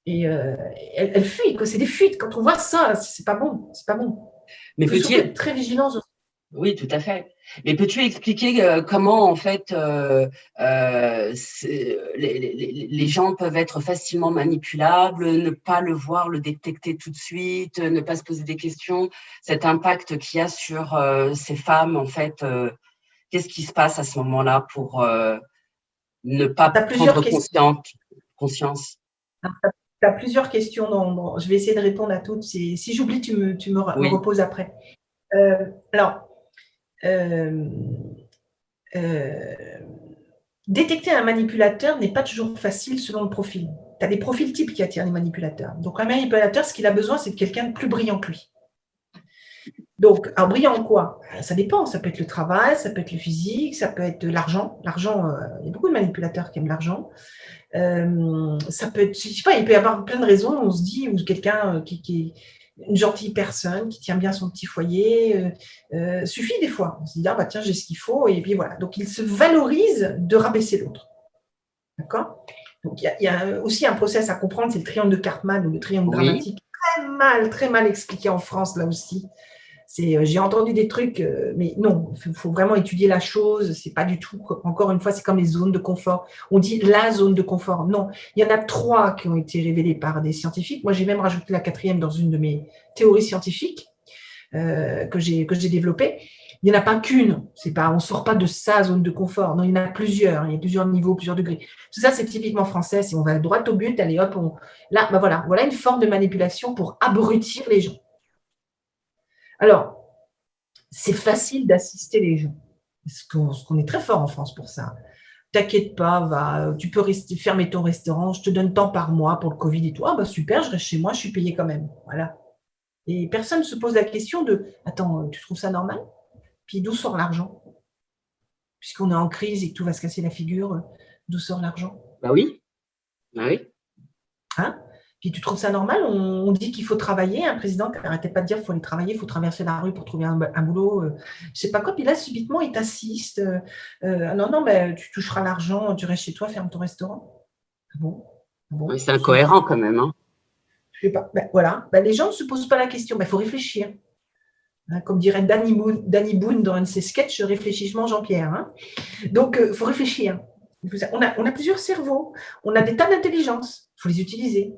[SPEAKER 3] Et elles fuient, c'est des fuites. Quand on voit ça, c'est pas bon, c'est pas bon.
[SPEAKER 2] Mais
[SPEAKER 3] il faut surtout être très vigilant.
[SPEAKER 2] Oui, tout à fait. Mais peux-tu expliquer comment, en fait, les gens peuvent être facilement manipulables, ne pas le voir, le détecter tout de suite, ne pas se poser des questions, cet impact qu'il y a sur ces femmes, en fait, qu'est-ce qui se passe à ce moment-là pour ne pas prendre conscience?
[SPEAKER 3] Tu as plusieurs questions. Je vais essayer de répondre à toutes. Si j'oublie, tu me reposes après. Alors, détecter un manipulateur n'est pas toujours facile selon le profil. Tu as des profils types qui attirent les manipulateurs. Donc, un manipulateur, ce qu'il a besoin, c'est de quelqu'un de plus brillant que lui. Donc, un brillant en quoi? Ça dépend. Ça peut être le travail, ça peut être le physique, ça peut être l'argent. L'argent, il y a beaucoup de manipulateurs qui aiment l'argent. Ça peut être, je sais pas, il peut y avoir plein de raisons. On se dit, ou quelqu'un qui est une gentille personne qui tient bien son petit foyer, suffit des fois. On se dit, ah bah tiens, j'ai ce qu'il faut, et puis voilà. Donc, il se valorise de rabaisser l'autre. D'accord? Donc, il y a aussi un process à comprendre, c'est le triangle de Karpman ou le triangle dramatique, très mal expliqué en France, là aussi. J'ai entendu des trucs, mais non, il faut vraiment étudier la chose. C'est pas du tout, encore une fois, c'est comme les zones de confort. On dit la zone de confort. Non, il y en a 3 qui ont été révélées par des scientifiques. Moi, j'ai même rajouté la 4e dans une de mes théories scientifiques que j'ai développée. Il n'y en a pas qu'une. On ne sort pas de sa zone de confort. Non, il y en a plusieurs. Il y a plusieurs niveaux, plusieurs degrés. Tout ça, c'est typiquement français. Si on va droit au but, allez hop, là, voilà une forme de manipulation pour abrutir les gens. Alors, c'est facile d'assister les gens. Parce qu'on est très fort en France pour ça. T'inquiète pas, tu peux fermer ton restaurant, je te donne tant par mois pour le Covid et tout. Ah bah super, je reste chez moi, je suis payé quand même. Voilà. Et personne ne se pose la question de « Attends, tu trouves ça normal? Puis d'où sort l'argent? Puisqu'on est en crise et que tout va se casser la figure, d'où sort l'argent? »
[SPEAKER 2] Bah oui. Bah oui.
[SPEAKER 3] Hein? Puis tu trouves ça normal? On dit qu'il faut travailler. Un président qui n'arrêtait pas de dire qu'il faut aller travailler, il faut traverser la rue pour trouver un boulot. Je ne sais pas quoi. Puis là, subitement, il t'assiste. Non, tu toucheras l'argent, tu restes chez toi, ferme ton restaurant. Bon.
[SPEAKER 2] Oui, c'est incohérent quand même. Hein.
[SPEAKER 3] Je sais pas. Voilà. Les gens ne se posent pas la question. Il faut réfléchir. Hein, comme dirait Danny Boone dans un de ses sketchs, réfléchissement Jean-Pierre. Hein. Donc, il faut réfléchir. On a plusieurs cerveaux, on a des tas d'intelligence, il faut les utiliser.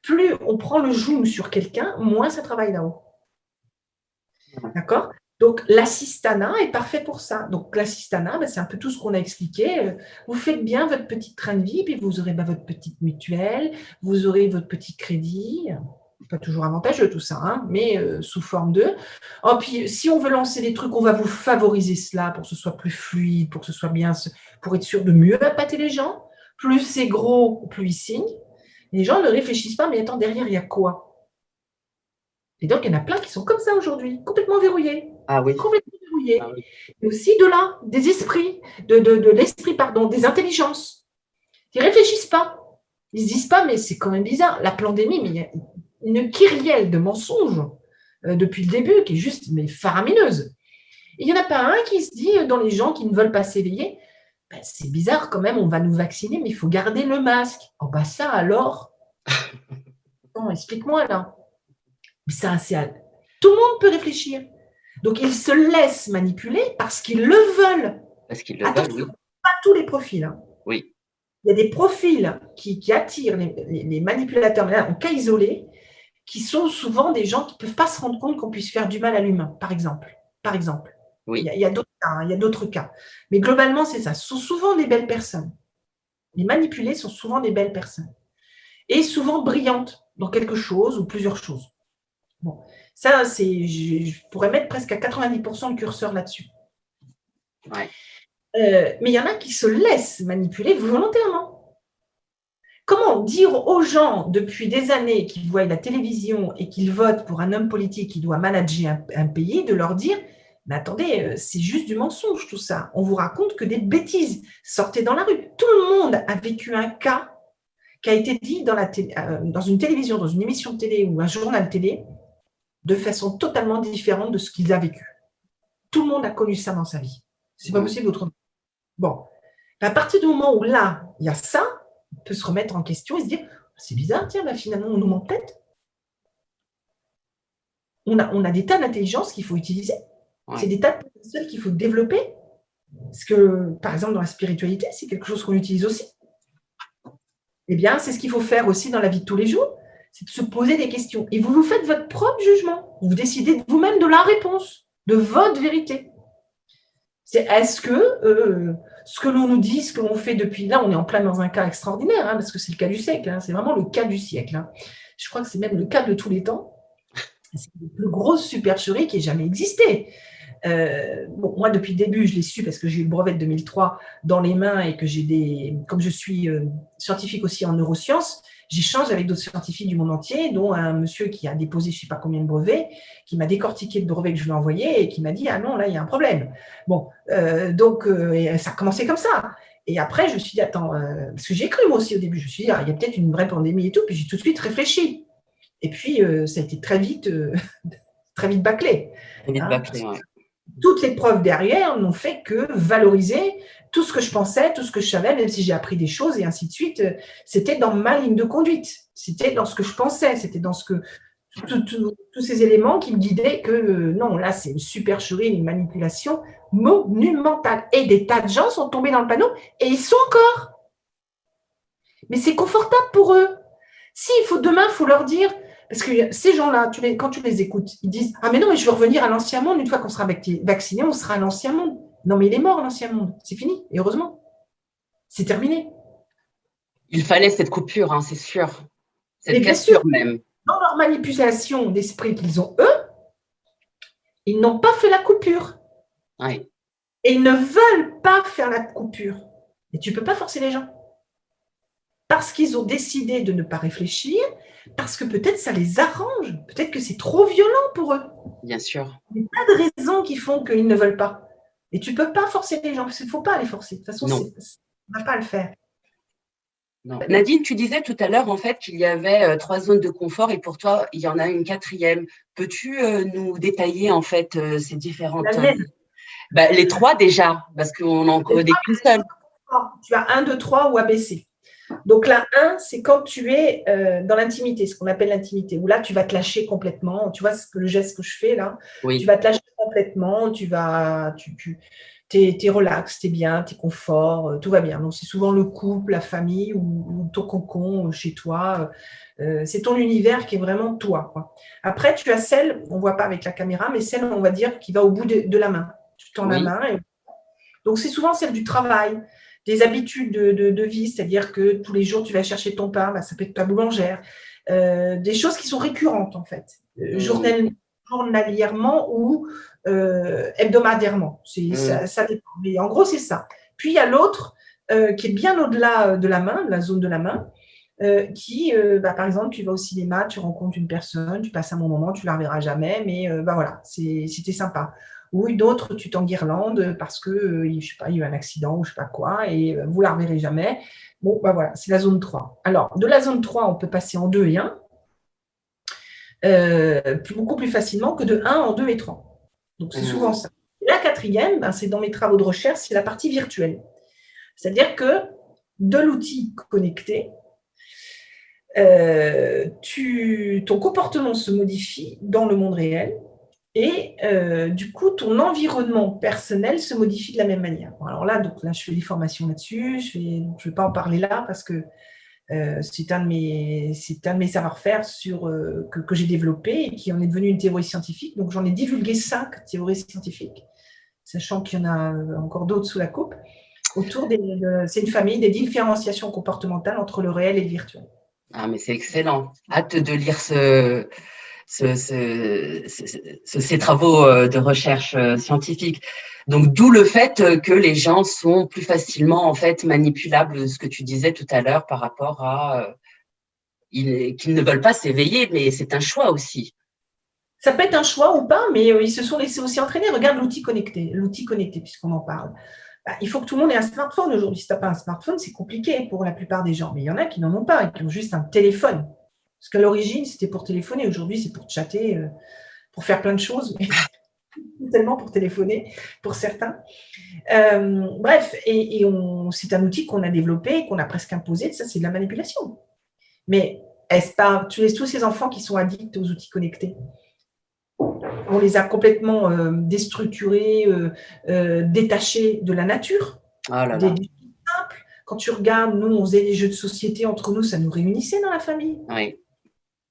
[SPEAKER 3] Plus on prend le zoom sur quelqu'un, moins ça travaille là-haut. D'accord? Donc, l'assistanat est parfait pour ça. Donc, l'assistanat, c'est un peu tout ce qu'on a expliqué. Vous faites bien votre petit train de vie, puis vous aurez votre petite mutuelle, vous aurez votre petit crédit. Pas toujours avantageux tout ça, hein, mais sous forme de… Oh, puis, si on veut lancer des trucs, on va vous favoriser cela pour que ce soit plus fluide, pour que ce soit bien, pour être sûr de mieux appâter les gens. Plus c'est gros, plus ils signent. Les gens ne réfléchissent pas, mais attends, derrière, il y a quoi? Et donc, il y en a plein qui sont comme ça aujourd'hui, complètement verrouillés.
[SPEAKER 2] Ah oui.
[SPEAKER 3] Complètement verrouillés.
[SPEAKER 2] Ah oui.
[SPEAKER 3] Et aussi de là, des esprits, de l'esprit, pardon, des intelligences. Ils ne réfléchissent pas. Ils ne se disent pas, mais c'est quand même bizarre. La pandémie, mais il y a une kyrielle de mensonges depuis le début qui est juste mais faramineuse. Et il n'y en a pas un qui se dit dans les gens qui ne veulent pas s'éveiller, ben, c'est bizarre quand même, on va nous vacciner, mais il faut garder le masque. Oh bah ça alors non, explique-moi là. Ça, tout le monde peut réfléchir. Donc, ils se laissent manipuler parce qu'ils le veulent.
[SPEAKER 2] Parce qu'ils le veulent, oui.
[SPEAKER 3] Pas tous les profils. Hein.
[SPEAKER 2] Oui.
[SPEAKER 3] Il y a des profils qui attirent les manipulateurs, mais là, en cas isolé, qui sont souvent des gens qui ne peuvent pas se rendre compte qu'on puisse faire du mal à l'humain, par exemple.
[SPEAKER 2] Oui.
[SPEAKER 3] Il y a d'autres cas, hein, il y a d'autres cas. Mais globalement, c'est ça. Ce sont souvent des belles personnes. Les manipulés sont souvent des belles personnes. Et souvent brillantes dans quelque chose ou plusieurs choses. Bon, ça, je pourrais mettre presque à 90% le curseur là-dessus.
[SPEAKER 2] Ouais.
[SPEAKER 3] Mais il y en a qui se laissent manipuler volontairement. Comment dire aux gens depuis des années qui voient la télévision et qu'ils votent pour un homme politique qui doit manager un pays, de leur dire « Mais attendez, c'est juste du mensonge tout ça. On vous raconte que des bêtises. Sortez dans la rue. » Tout le monde a vécu un cas qui a été dit dans une télévision, dans une émission de télé ou un journal télé, de façon totalement différente de ce qu'il a vécu. Tout le monde a connu ça dans sa vie. C'est pas possible autrement. Bon. À partir du moment où là, il y a ça, on peut se remettre en question et se dire, c'est bizarre, tiens, là, finalement, on nous ment peut-être. On a des tas d'intelligence qu'il faut utiliser. Ouais. C'est des tas de potentiels qu'il faut développer. Parce que, par exemple, dans la spiritualité, c'est quelque chose qu'on utilise aussi. Eh bien, c'est ce qu'il faut faire aussi dans la vie de tous les jours. C'est de se poser des questions. Et vous faites votre propre jugement. Vous décidez vous-même de la réponse, de votre vérité. C'est est-ce que ce que l'on nous dit, ce que l'on fait depuis là, on est en plein dans un cas extraordinaire, hein, parce que c'est le cas du siècle. Hein, c'est vraiment le cas du siècle. Hein. Je crois que c'est même le cas de tous les temps. C'est la plus grosse supercherie qui ait jamais existé. Bon, moi, depuis le début, je l'ai su parce que j'ai eu le brevet de 2003 dans les mains et que comme je suis scientifique aussi en neurosciences, j'échange avec d'autres scientifiques du monde entier, dont un monsieur qui a déposé je ne sais pas combien de brevets, qui m'a décortiqué le brevet que je lui ai envoyé et qui m'a dit « Ah non, là, il y a un problème. » Bon, donc, ça a commencé comme ça. Et après, je me suis dit « Attends, parce que j'ai cru moi aussi au début, je me suis dit « Ah, il y a peut-être une vraie pandémie et tout. » Puis j'ai tout de suite réfléchi. Et puis, ça a été très vite bâclé.
[SPEAKER 2] Très vite bâclé, ouais.
[SPEAKER 3] Toutes les preuves derrière n'ont fait que valoriser tout ce que je pensais, tout ce que je savais, même si j'ai appris des choses et ainsi de suite. C'était dans ma ligne de conduite. C'était dans ce que je pensais. C'était dans ce que tous ces éléments qui me guidaient que non, là, c'est une supercherie, une manipulation monumentale. Et des tas de gens sont tombés dans le panneau et ils sont encore. Mais c'est confortable pour eux. Demain, il faut leur dire… Parce que ces gens-là, quand tu les écoutes, ils disent « Ah mais non, mais je veux revenir à l'ancien monde. Une fois qu'on sera vacciné, on sera à l'ancien monde. » Non, mais il est mort, l'ancien monde. C'est fini, et heureusement. C'est terminé.
[SPEAKER 2] Il fallait cette coupure, hein, c'est sûr. Cette cassure même.
[SPEAKER 3] Dans leur manipulation d'esprit qu'ils ont, eux, ils n'ont pas fait la coupure.
[SPEAKER 2] Oui.
[SPEAKER 3] Et ils ne veulent pas faire la coupure. Et tu ne peux pas forcer les gens. Parce qu'ils ont décidé de ne pas réfléchir, parce que peut-être ça les arrange, peut-être que c'est trop violent pour eux.
[SPEAKER 2] Bien sûr.
[SPEAKER 3] Il y a pas de raisons qui font qu'ils ne veulent pas. Et tu ne peux pas forcer les gens, parce qu'il ne faut pas les forcer. De toute façon, on ne va pas le faire.
[SPEAKER 2] Non. Nadine, tu disais tout à l'heure en fait qu'il y avait 3 zones de confort et pour toi, il y en a une 4e. Peux-tu nous détailler en fait ces différentes… les 3 déjà, parce qu'on n'en connaît qu'une seule.
[SPEAKER 3] Tu as 1, 2, 3 ou ABC. Donc la 1, c'est quand tu es dans l'intimité, ce qu'on appelle l'intimité, où là, tu vas te lâcher complètement. Tu vois le geste que je fais là, tu
[SPEAKER 2] Oui.
[SPEAKER 3] vas te lâcher complètement, t'es relax, t'es bien, t'es confort, tout va bien. Donc c'est souvent le couple, la famille ou ton cocon chez toi. C'est ton univers qui est vraiment toi, quoi. Après, tu as celle, on ne voit pas avec la caméra, mais celle, on va dire, qui va au bout de la main. Tu tends la
[SPEAKER 2] Oui.
[SPEAKER 3] main. Donc c'est souvent celle du travail, des habitudes de vie, c'est-à-dire que tous les jours, tu vas chercher ton pain, bah, ça peut être ta boulangère. Des choses qui sont récurrentes, en fait, journalièrement ou hebdomadairement. Ça dépend. Mais en gros, c'est ça. Puis il y a l'autre qui est bien au-delà de la main, de la zone de la main, par exemple, tu vas au cinéma, tu rencontres une personne, tu passes un bon moment, tu ne la reverras jamais, mais voilà, c'était sympa. Ou une autre, tu t'enguirlandes parce que, je sais pas, il y a eu un accident ou je sais pas quoi, et vous la reverrez jamais. Bon, voilà, c'est la zone 3. Alors, de la zone 3, on peut passer en 2 et 1, beaucoup plus facilement que de 1 en 2 et 3. Donc, c'est souvent ça. Et la quatrième, c'est dans mes travaux de recherche, c'est la partie virtuelle. C'est-à-dire que de l'outil connecté, ton comportement se modifie dans le monde réel et du coup, ton environnement personnel se modifie de la même manière. Bon, alors là, je fais des formations là-dessus. Je ne vais pas en parler là parce que c'est un de mes savoir-faire que j'ai développé et qui en est devenu une théorie scientifique. Donc, j'en ai divulgué 5 théories scientifiques, sachant qu'il y en a encore d'autres sous la coupe. C'est une famille des différenciations comportementales entre le réel et le virtuel.
[SPEAKER 2] Ah, mais c'est excellent. Hâte de lire ces travaux de recherche scientifique. Donc, d'où le fait que les gens sont plus facilement en fait manipulables, ce que tu disais tout à l'heure par rapport à qu'ils ne veulent pas s'éveiller, mais c'est un choix aussi.
[SPEAKER 3] Ça peut être un choix ou pas, mais ils se sont laissés aussi entraîner. Regarde l'outil connecté, puisqu'on en parle. Il faut que tout le monde ait un smartphone aujourd'hui. Si tu n'as pas un smartphone, c'est compliqué pour la plupart des gens. Mais il y en a qui n'en ont pas, qui ont juste un téléphone. Parce qu'à l'origine, c'était pour téléphoner. Aujourd'hui, c'est pour chatter, pour faire plein de choses. Mais tellement pour téléphoner, pour certains. Bref, c'est un outil qu'on a développé, qu'on a presque imposé. Ça, c'est de la manipulation. Mais tu laisses tous ces enfants qui sont addicts aux outils connectés. On les a complètement déstructurés, détachés de la nature.
[SPEAKER 2] Oh là là.
[SPEAKER 3] Des simples. Quand tu regardes, nous, on faisait des jeux de société entre nous, ça nous réunissait dans la famille.
[SPEAKER 2] Oui.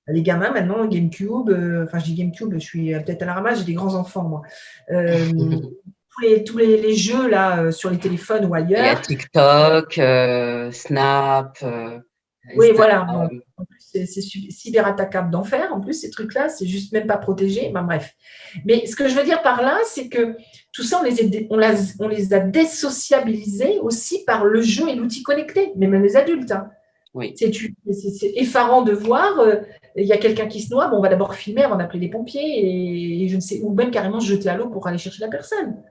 [SPEAKER 3] Les gamins, maintenant, GameCube, je dis GameCube, je suis peut-être à la ramasse, j'ai des grands-enfants, moi. tous les jeux là, sur les téléphones ou ailleurs.
[SPEAKER 2] Il y a TikTok, Snap.
[SPEAKER 3] Oui, voilà. Bon, en plus, c'est cyberattaquable d'enfer. En plus, ces trucs-là, c'est juste même pas protégé. Bref. Mais ce que je veux dire par là, c'est que tout ça, on les a désociabilisés aussi par le jeu et l'outil connecté, mais même les adultes. Hein.
[SPEAKER 2] Oui.
[SPEAKER 3] C'est effarant de voir, il y a quelqu'un qui se noie, on va d'abord filmer avant d'appeler les pompiers et je ne sais, ou même carrément se jeter à l'eau pour aller chercher la personne.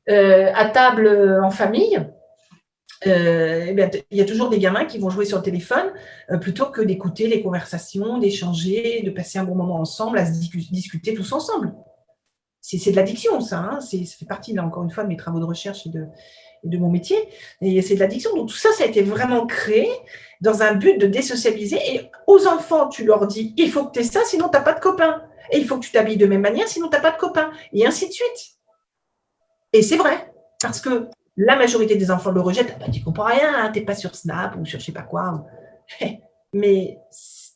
[SPEAKER 3] À table en famille, il y a toujours des gamins qui vont jouer sur le téléphone plutôt que d'écouter les conversations, d'échanger, de passer un bon moment ensemble, à se discuter tous ensemble. C'est de l'addiction, ça. Hein, ça fait partie, là, encore une fois, de mes travaux de recherche et de mon métier. Et c'est de l'addiction. Donc, tout ça, ça a été vraiment créé dans un but de désocialiser. Et aux enfants, tu leur dis, il faut que tu aies ça, sinon tu n'as pas de copains. Et il faut que tu t'habilles de même manière, sinon tu n'as pas de copains. Et ainsi de suite. Et c'est vrai. Parce que la majorité des enfants le rejettent. Tu ne comprends rien, hein, tu n'es pas sur Snap ou sur je ne sais pas quoi. Mais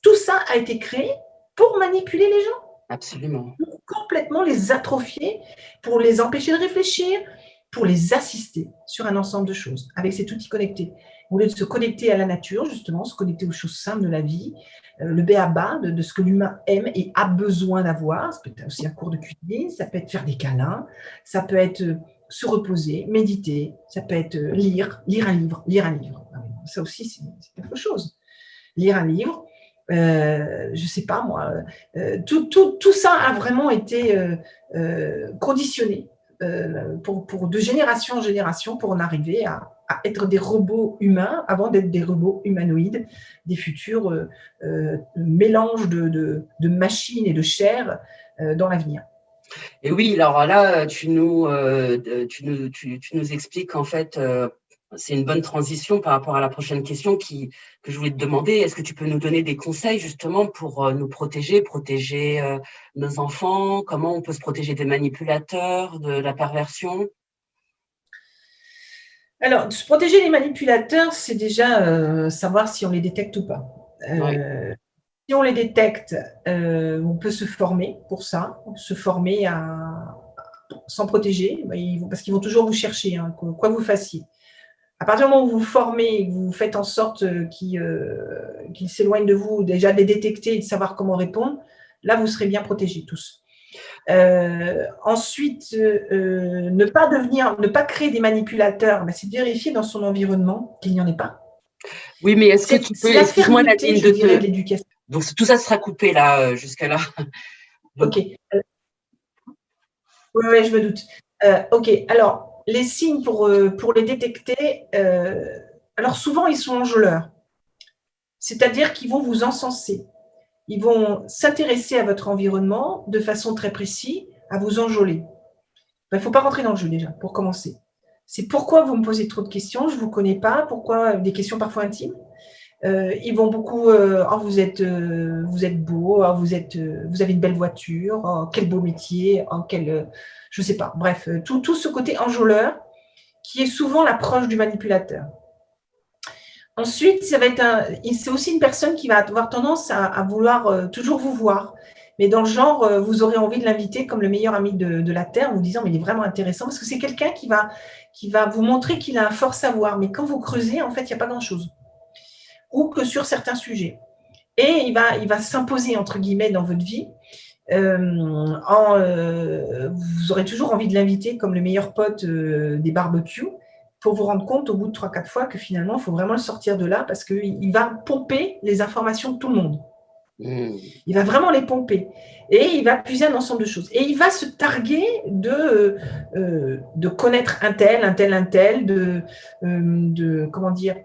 [SPEAKER 3] tout ça a été créé pour manipuler les gens.
[SPEAKER 2] Absolument.
[SPEAKER 3] Pour complètement les atrophier, pour les empêcher de réfléchir, pour les assister sur un ensemble de choses avec cet outil connecté. Au lieu de se connecter à la nature, justement, se connecter aux choses simples de la vie, le b.a.-ba de ce que l'humain aime et a besoin d'avoir. Ça peut être aussi un cours de cuisine, ça peut être faire des câlins, ça peut être se reposer, méditer, ça peut être lire un livre. Ça aussi, c'est quelque chose. Lire un livre, je ne sais pas moi, tout ça a vraiment été conditionné pour de génération en génération pour en arriver à être des robots humains avant d'être des robots humanoïdes, des futurs mélanges de machines et de chair dans l'avenir.
[SPEAKER 2] Et oui, alors là, tu nous expliques en fait c'est une bonne transition par rapport à la prochaine question que je voulais te demander. Est-ce que tu peux nous donner des conseils justement pour nous protéger, nos enfants? Comment on peut se protéger des manipulateurs, de la perversion?
[SPEAKER 3] Alors, se protéger des manipulateurs, c'est déjà savoir si on les détecte ou pas.
[SPEAKER 2] Oui.
[SPEAKER 3] Si on les détecte, on peut se former pour ça, se former à s'en protéger, parce qu'ils vont toujours vous chercher, hein, quoi vous fassiez. À partir du moment où vous vous formez, que vous faites en sorte qu'ils s'éloignent de vous, déjà de les détecter et de savoir comment répondre, là, vous serez bien protégés tous. Ensuite, ne pas créer des manipulateurs, c'est de vérifier dans son environnement qu'il n'y en ait pas.
[SPEAKER 2] Oui, mais est-ce que tu peux,
[SPEAKER 3] C'est la
[SPEAKER 2] excuse-moi
[SPEAKER 3] fermeté,
[SPEAKER 2] Nadine,
[SPEAKER 3] je dirais, de l'éducation.
[SPEAKER 2] donc tout ça sera coupé là, jusqu'à là. Donc,
[SPEAKER 3] Ok. Oui, je me doute. Ok, alors, les signes pour les détecter, alors souvent, ils sont enjôleurs. C'est-à-dire qu'ils vont vous encenser. Ils vont s'intéresser à votre environnement de façon très précise, à vous enjôler. Il ne faut pas rentrer dans le jeu déjà, pour commencer. C'est pourquoi vous me posez trop de questions, je ne vous connais pas, pourquoi des questions parfois intimes. Ils vont beaucoup, oh, vous êtes beau, oh, vous avez une belle voiture, oh, quel beau métier, oh, je ne sais pas. Bref, tout ce côté enjôleur qui est souvent l'approche du manipulateur. Ensuite, c'est aussi une personne qui va avoir tendance à vouloir toujours vous voir. Mais dans le genre, vous aurez envie de l'inviter comme le meilleur ami de la Terre, en vous disant, mais il est vraiment intéressant, parce que c'est quelqu'un qui va vous montrer qu'il a un fort savoir. Mais quand vous creusez, en fait, il n'y a pas grand-chose. Ou que sur certains sujets. Et il va s'imposer, entre guillemets, dans votre vie. Vous aurez toujours envie de l'inviter comme le meilleur pote des barbecues, pour vous rendre compte au bout de 3-4 fois que finalement, il faut vraiment le sortir de là parce qu'il va pomper les informations de tout le monde. Il va vraiment les pomper. Et il va puiser un ensemble de choses. Et il va se targuer de connaître un tel, comment dire,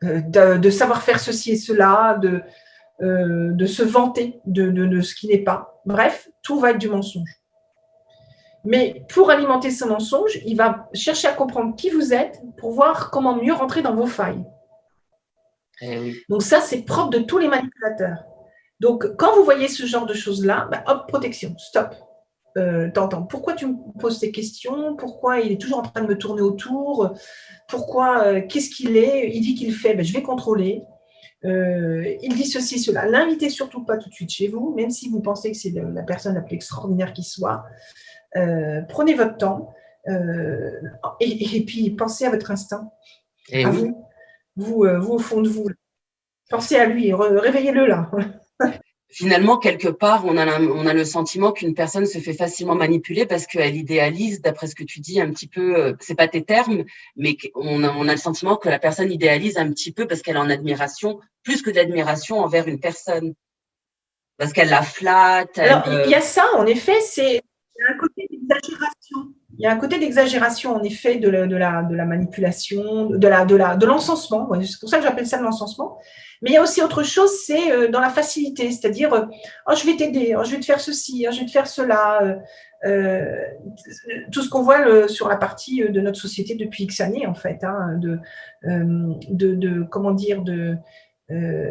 [SPEAKER 3] de savoir faire ceci et cela, de se vanter de ce qui n'est pas. Bref, tout va être du mensonge. Mais pour alimenter ce mensonge, il va chercher à comprendre qui vous êtes pour voir comment mieux rentrer dans vos failles.
[SPEAKER 2] oui.
[SPEAKER 3] Donc ça, c'est propre de tous les manipulateurs. Donc, quand vous voyez ce genre de choses-là, hop, protection, stop. T'entends, pourquoi tu me poses ces questions? Pourquoi il est toujours en train de me tourner autour? Pourquoi, qu'est-ce qu'il est? Il dit qu'il fait, je vais contrôler. Il dit ceci, cela. L'invitez surtout pas tout de suite chez vous, même si vous pensez que c'est la personne la plus extraordinaire qui soit. Prenez votre temps et puis pensez à votre instinct, à
[SPEAKER 2] oui.
[SPEAKER 3] vous au fond de vous. Pensez à lui, réveillez-le là.
[SPEAKER 2] Finalement, quelque part, on a le sentiment qu'une personne se fait facilement manipuler parce qu'elle idéalise, d'après ce que tu dis, un petit peu, c'est pas tes termes, mais on a le sentiment que la personne idéalise un petit peu parce qu'elle est en admiration, plus que de l'admiration envers une personne. Parce qu'elle la flatte.
[SPEAKER 3] Alors, il y a ça, en effet, il y a un côté d'exagération. Il y a un côté d'exagération, en effet, de la manipulation, de l'encensement. C'est pour ça que j'appelle ça de l'encensement. Mais il y a aussi autre chose, c'est dans la facilité, c'est-à-dire, oh, je vais t'aider, oh, je vais te faire ceci, oh, je vais te faire cela. Tout ce qu'on voit sur la partie de notre société depuis X années, en fait, hein, comment dire,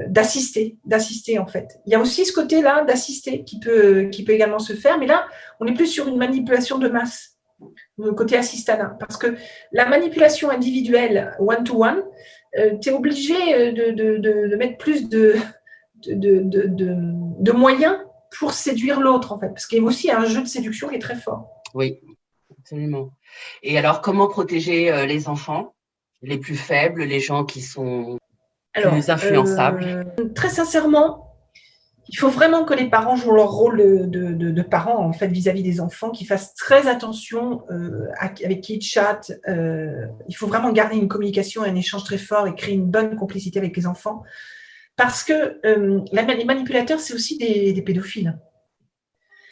[SPEAKER 3] d'assister en fait. Il y a aussi ce côté-là d'assister qui peut également se faire, mais là, on est plus sur une manipulation de masse, le côté assistanat, parce que la manipulation individuelle one-to-one, tu es obligé de mettre plus de moyens pour séduire l'autre, en fait, parce qu'il y a aussi un jeu de séduction qui est très fort.
[SPEAKER 2] Oui, absolument. Et alors, comment protéger les enfants, les plus faibles, les gens qui sont plus influençables?
[SPEAKER 3] Très sincèrement, il faut vraiment que les parents jouent leur rôle de parents en fait vis-à-vis des enfants, qu'ils fassent très attention avec qui ils chattent. Il faut vraiment garder une communication et un échange très fort et créer une bonne complicité avec les enfants. Parce que les manipulateurs, c'est aussi des pédophiles.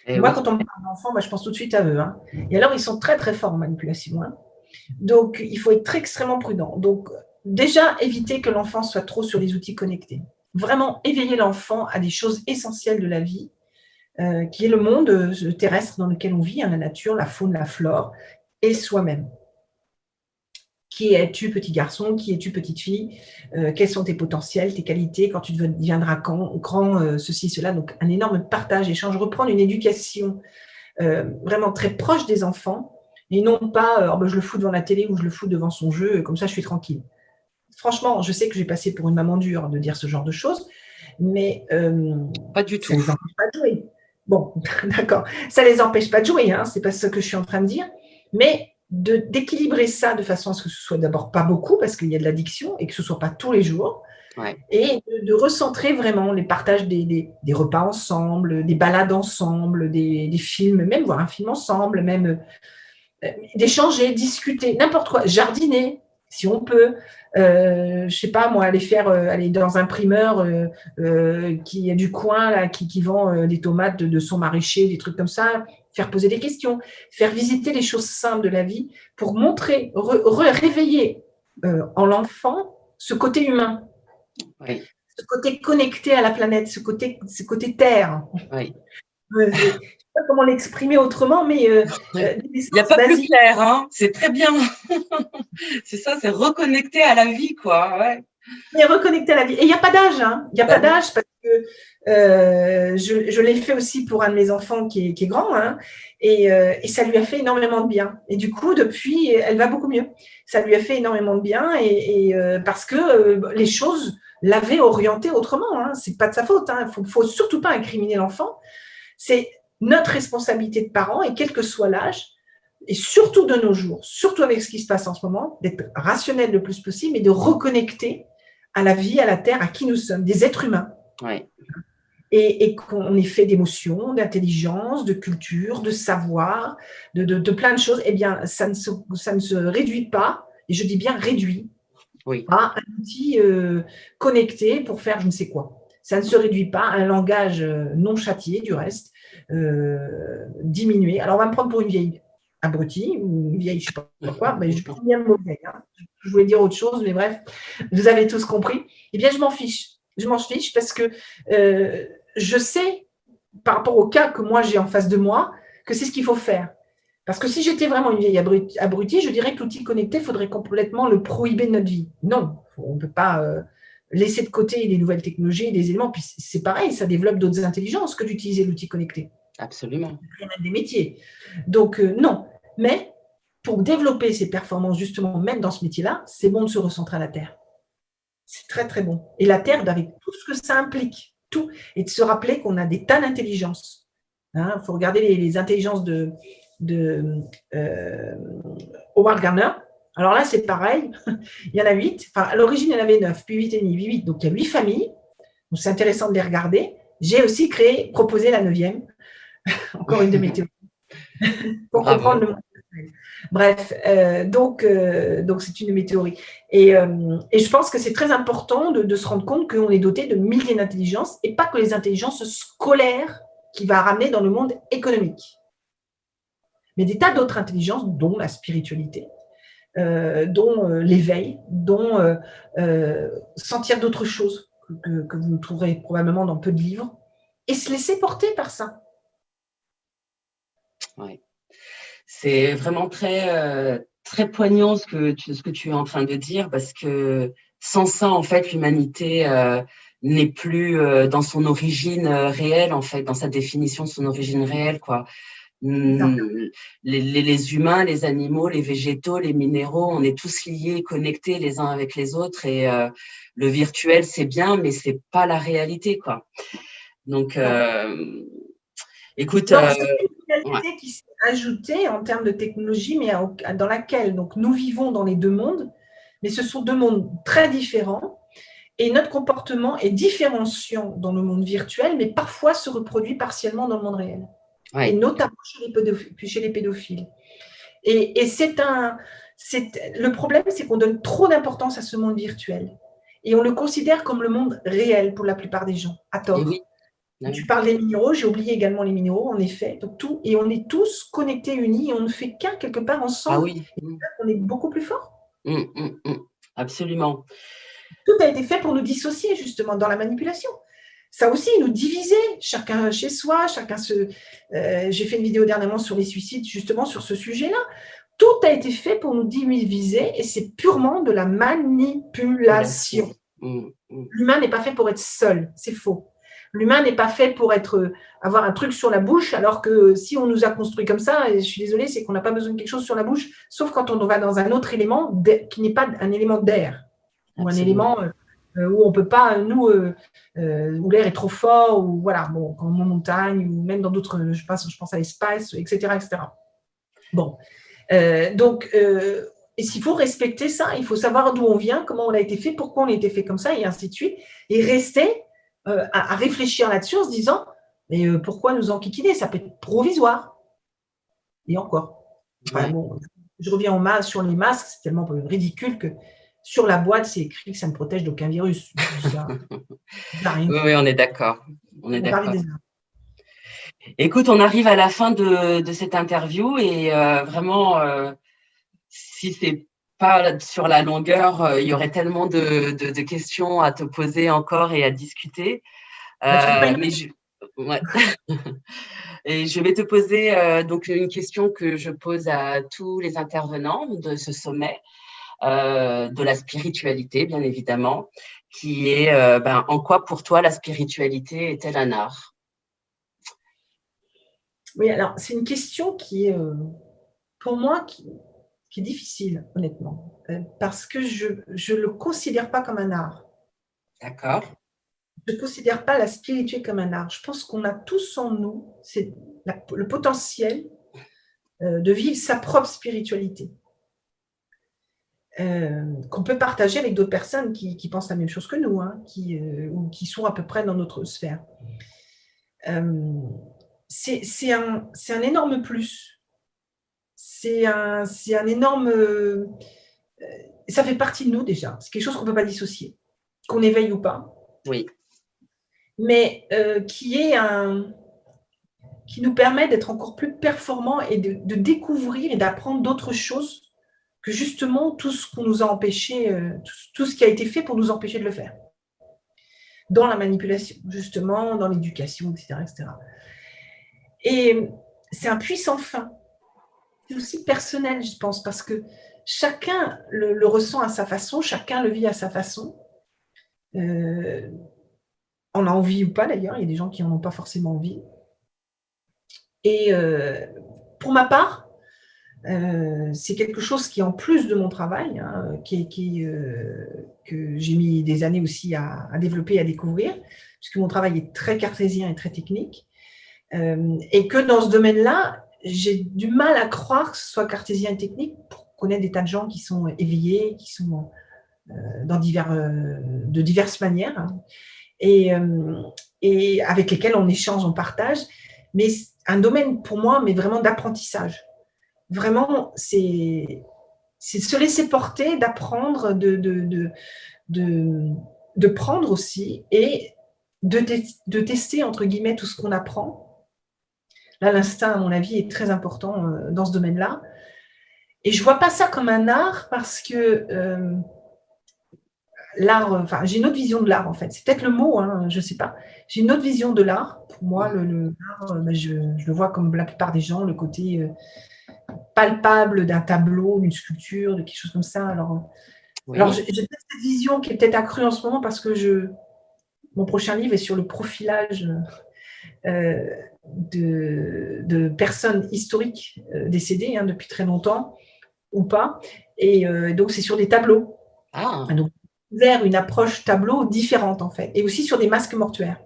[SPEAKER 3] Moi, quand on me parle d'enfants, je pense tout de suite à eux. Hein. Et alors, ils sont très, très forts en manipulation. Hein. Donc, il faut être extrêmement prudent. Donc, déjà, éviter que l'enfant soit trop sur les outils connectés. Vraiment éveiller l'enfant à des choses essentielles de la vie, qui est le monde terrestre dans lequel on vit, hein, la nature, la faune, la flore, et soi-même. Qui es-tu, petit garçon? Qui es-tu, petite fille? Quels sont tes potentiels, tes qualités? Quand tu deviendras grand, ceci, cela. Donc, un énorme partage, échange. Reprendre une éducation vraiment très proche des enfants et non pas oh ben, je le fous devant la télé ou je le fous devant son jeu, comme ça je suis tranquille. Franchement, je sais que j'ai passé pour une maman dure de dire ce genre de choses, mais
[SPEAKER 2] Pas du
[SPEAKER 3] ça
[SPEAKER 2] tout.
[SPEAKER 3] ne les empêche pas de jouer. Bon, d'accord, ça ne les empêche pas de jouer, hein, c'est pas ce que je suis en train de dire, mais d'équilibrer ça de façon à ce que ce soit d'abord pas beaucoup, parce qu'il y a de l'addiction, et que ce ne soit pas tous les jours,
[SPEAKER 2] Ouais.
[SPEAKER 3] et de recentrer vraiment les partages des repas ensemble, des balades ensemble, des films, même voir un film ensemble, même d'échanger, discuter, n'importe quoi, jardiner, si on peut. Je sais pas moi, aller dans un primeur qui est du coin là, qui vend des tomates de son maraîcher, des trucs comme ça, faire poser des questions, faire visiter les choses simples de la vie pour montrer, réveiller en l'enfant ce côté humain.
[SPEAKER 2] Oui.
[SPEAKER 3] Ce côté connecté à la planète, ce côté terre.
[SPEAKER 2] Oui.
[SPEAKER 3] Je ne sais pas comment l'exprimer autrement, mais
[SPEAKER 2] il n'y a pas plus clair, hein, c'est très bien. C'est ça, c'est reconnecter à la vie, quoi. Ouais.
[SPEAKER 3] Mais reconnecter à la vie. Et il n'y a pas d'âge, hein. Il n'y a pas d'âge parce que je l'ai fait aussi pour un de mes enfants qui est grand, hein, et ça lui a fait énormément de bien. Et du coup, depuis, elle va beaucoup mieux. Ça lui a fait énormément de bien parce que les choses l'avaient orienté autrement. Hein. Ce n'est pas de sa faute. Il ne faut surtout pas incriminer l'enfant. C'est notre responsabilité de parents, et quel que soit l'âge, et surtout de nos jours, surtout avec ce qui se passe en ce moment, d'être rationnel le plus possible et de reconnecter à la vie, à la terre, à qui nous sommes, des êtres humains.
[SPEAKER 2] Ouais.
[SPEAKER 3] Et qu'on est fait d'émotions, d'intelligence, de culture, de savoir, de plein de choses. Eh bien, ça ne se réduit pas, et je dis bien réduit, à un outil connecté pour faire je ne sais quoi. Ça ne se réduit pas à un langage non châtié, du reste, diminué. Alors, on va me prendre pour une vieille abrutie, ou une vieille je ne sais pas quoi, mais je prends bien le mot vieille. Hein. Je voulais dire autre chose, mais bref, vous avez tous compris. Eh bien, je m'en fiche. Je m'en fiche parce que je sais, par rapport au cas que moi j'ai en face de moi, que c'est ce qu'il faut faire. Parce que si j'étais vraiment une vieille abrutie, je dirais que l'outil connecté, il faudrait complètement le prohiber de notre vie. Non, on ne peut pas laisser de côté les nouvelles technologies, les éléments. Puis c'est pareil, ça développe d'autres intelligences que d'utiliser l'outil connecté.
[SPEAKER 2] Absolument.
[SPEAKER 3] Il y a des métiers. Donc non, mais pour développer ces performances, justement, même dans ce métier-là, c'est bon de se recentrer à la Terre. C'est très, très bon. Et la Terre, avec tout ce que ça implique, tout, et de se rappeler qu'on a des tas d'intelligences. Hein, faut regarder les intelligences de Howard Gardner. Alors là, c'est pareil. Il y en a 8. Enfin, à l'origine, il y en avait 9, puis 8 et demi, 8. Donc, il y a 8 familles. Donc, c'est intéressant de les regarder. J'ai aussi proposé la 9e. Encore une de mes théories. Pour comprendre le monde. Bref, donc c'est une de mes théories. Et je pense que c'est très important de se rendre compte qu'on est doté de milliers d'intelligences, et pas que les intelligences scolaires qui va ramener dans le monde économique. Mais des tas d'autres intelligences, dont la spiritualité, dont l'éveil, dont sentir d'autres choses que vous trouverez probablement dans peu de livres, et se laisser porter par ça.
[SPEAKER 2] Oui. C'est vraiment très, très poignant ce que tu es en train de dire, parce que sans ça, en fait, l'humanité n'est plus dans son origine réelle, en fait, dans sa définition de son origine réelle, quoi. Les humains, les animaux, les végétaux, les minéraux, on est tous liés, connectés les uns avec les autres, et le virtuel, c'est bien, mais c'est pas la réalité, quoi. Donc, écoute…
[SPEAKER 3] c'est une réalité qui s'est ajoutée en termes de technologie, mais dans laquelle donc, nous vivons dans les deux mondes, mais ce sont deux mondes très différents, et notre comportement est différenciant dans le monde virtuel, mais parfois se reproduit partiellement dans le monde réel. Et notamment chez les pédophiles. Et le problème, c'est qu'on donne trop d'importance à ce monde virtuel. Et on le considère comme le monde réel pour la plupart des gens, à tort.
[SPEAKER 2] Oui.
[SPEAKER 3] Tu parles des minéraux, j'ai oublié également les minéraux, en effet. Donc et on est tous connectés, unis, et on ne fait qu'un quelque part ensemble.
[SPEAKER 2] Ah oui.
[SPEAKER 3] On est beaucoup plus fort.
[SPEAKER 2] Absolument.
[SPEAKER 3] Tout a été fait pour nous dissocier, justement, dans la manipulation. Ça aussi, nous diviser, chacun chez soi, j'ai fait une vidéo dernièrement sur les suicides, justement sur ce sujet-là, tout a été fait pour nous diviser et c'est purement de la manipulation. L'humain n'est pas fait pour être seul, c'est faux. L'humain n'est pas fait pour avoir un truc sur la bouche, alors que si on nous a construit comme ça, et je suis désolée, c'est qu'on n'a pas besoin de quelque chose sur la bouche, sauf quand on va dans un autre élément qui n'est pas un élément d'air, ou un élément où on ne peut pas, nous, où l'air est trop fort, ou voilà, bon, comme en montagne, ou même dans d'autres, je pense à l'espace, etc., etc. Bon, donc, et s'il faut respecter ça, il faut savoir d'où on vient, comment on a été fait, pourquoi on a été fait comme ça, et ainsi de suite, et rester à réfléchir là-dessus en se disant, mais pourquoi nous enquiquiner? Ça peut être provisoire. Et encore. Enfin, bon, je reviens sur les masques, c'est tellement ridicule que sur la boîte, c'est écrit que ça ne protège d'aucun virus. Ça,
[SPEAKER 2] oui, on est d'accord. On est d'accord. Écoute, on arrive à la fin de cette interview et vraiment, si c'est pas sur la longueur, il y aurait tellement de questions à te poser encore et à discuter. Mais et je vais te poser donc une question que je pose à tous les intervenants de ce sommet, de la spiritualité, bien évidemment, qui est en quoi pour toi la spiritualité est-elle un art?
[SPEAKER 3] Oui, alors c'est une question qui est, pour moi, qui est difficile, honnêtement, parce que je ne le considère pas comme un art.
[SPEAKER 2] D'accord.
[SPEAKER 3] Je ne considère pas la spiritualité comme un art. Je pense qu'on a tous en nous le potentiel de vivre sa propre spiritualité, qu'on peut partager avec d'autres personnes qui pensent la même chose que nous, hein, ou qui sont à peu près dans notre sphère. C'est un énorme plus. C'est un énorme… ça fait partie de nous déjà. C'est quelque chose qu'on ne peut pas dissocier, qu'on éveille ou pas.
[SPEAKER 2] Oui.
[SPEAKER 3] Mais qui nous permet d'être encore plus performants et de découvrir et d'apprendre d'autres choses que justement tout ce qu'on nous a empêché, tout ce qui a été fait pour nous empêcher de le faire. Dans la manipulation, justement, dans l'éducation, etc., etc. Et c'est un puissant fin. C'est aussi personnel, je pense, parce que chacun le ressent à sa façon, chacun le vit à sa façon. On a envie ou pas, d'ailleurs. Il y a des gens qui n'en ont pas forcément envie. Et pour ma part, c'est quelque chose qui, en plus de mon travail, hein, que j'ai mis des années aussi à développer, à découvrir, puisque mon travail est très cartésien et très technique, et que dans ce domaine-là, j'ai du mal à croire que ce soit cartésien et technique pour connaître des tas de gens qui sont éveillés, qui sont de diverses manières, hein, et avec lesquels on échange, on partage, mais un domaine pour moi, mais vraiment d'apprentissage. Vraiment, c'est se laisser porter, d'apprendre, de prendre aussi et de tester, entre guillemets, tout ce qu'on apprend. Là, l'instinct, à mon avis, est très important dans ce domaine-là. Et je ne vois pas ça comme un art parce que l'art, j'ai une autre vision de l'art, en fait. C'est peut-être le mot, hein, je ne sais pas. J'ai une autre vision de l'art. Pour moi, l'art, je le vois comme la plupart des gens, le côté… palpable d'un tableau, d'une sculpture, de quelque chose comme ça. Alors j'ai peut-être cette vision qui est peut-être accrue en ce moment parce que mon prochain livre est sur le profilage de personnes historiques décédées depuis très longtemps ou pas. Et donc, c'est sur des tableaux. Donc, vers une approche tableau différente, en fait. Et aussi sur des masques mortuaires.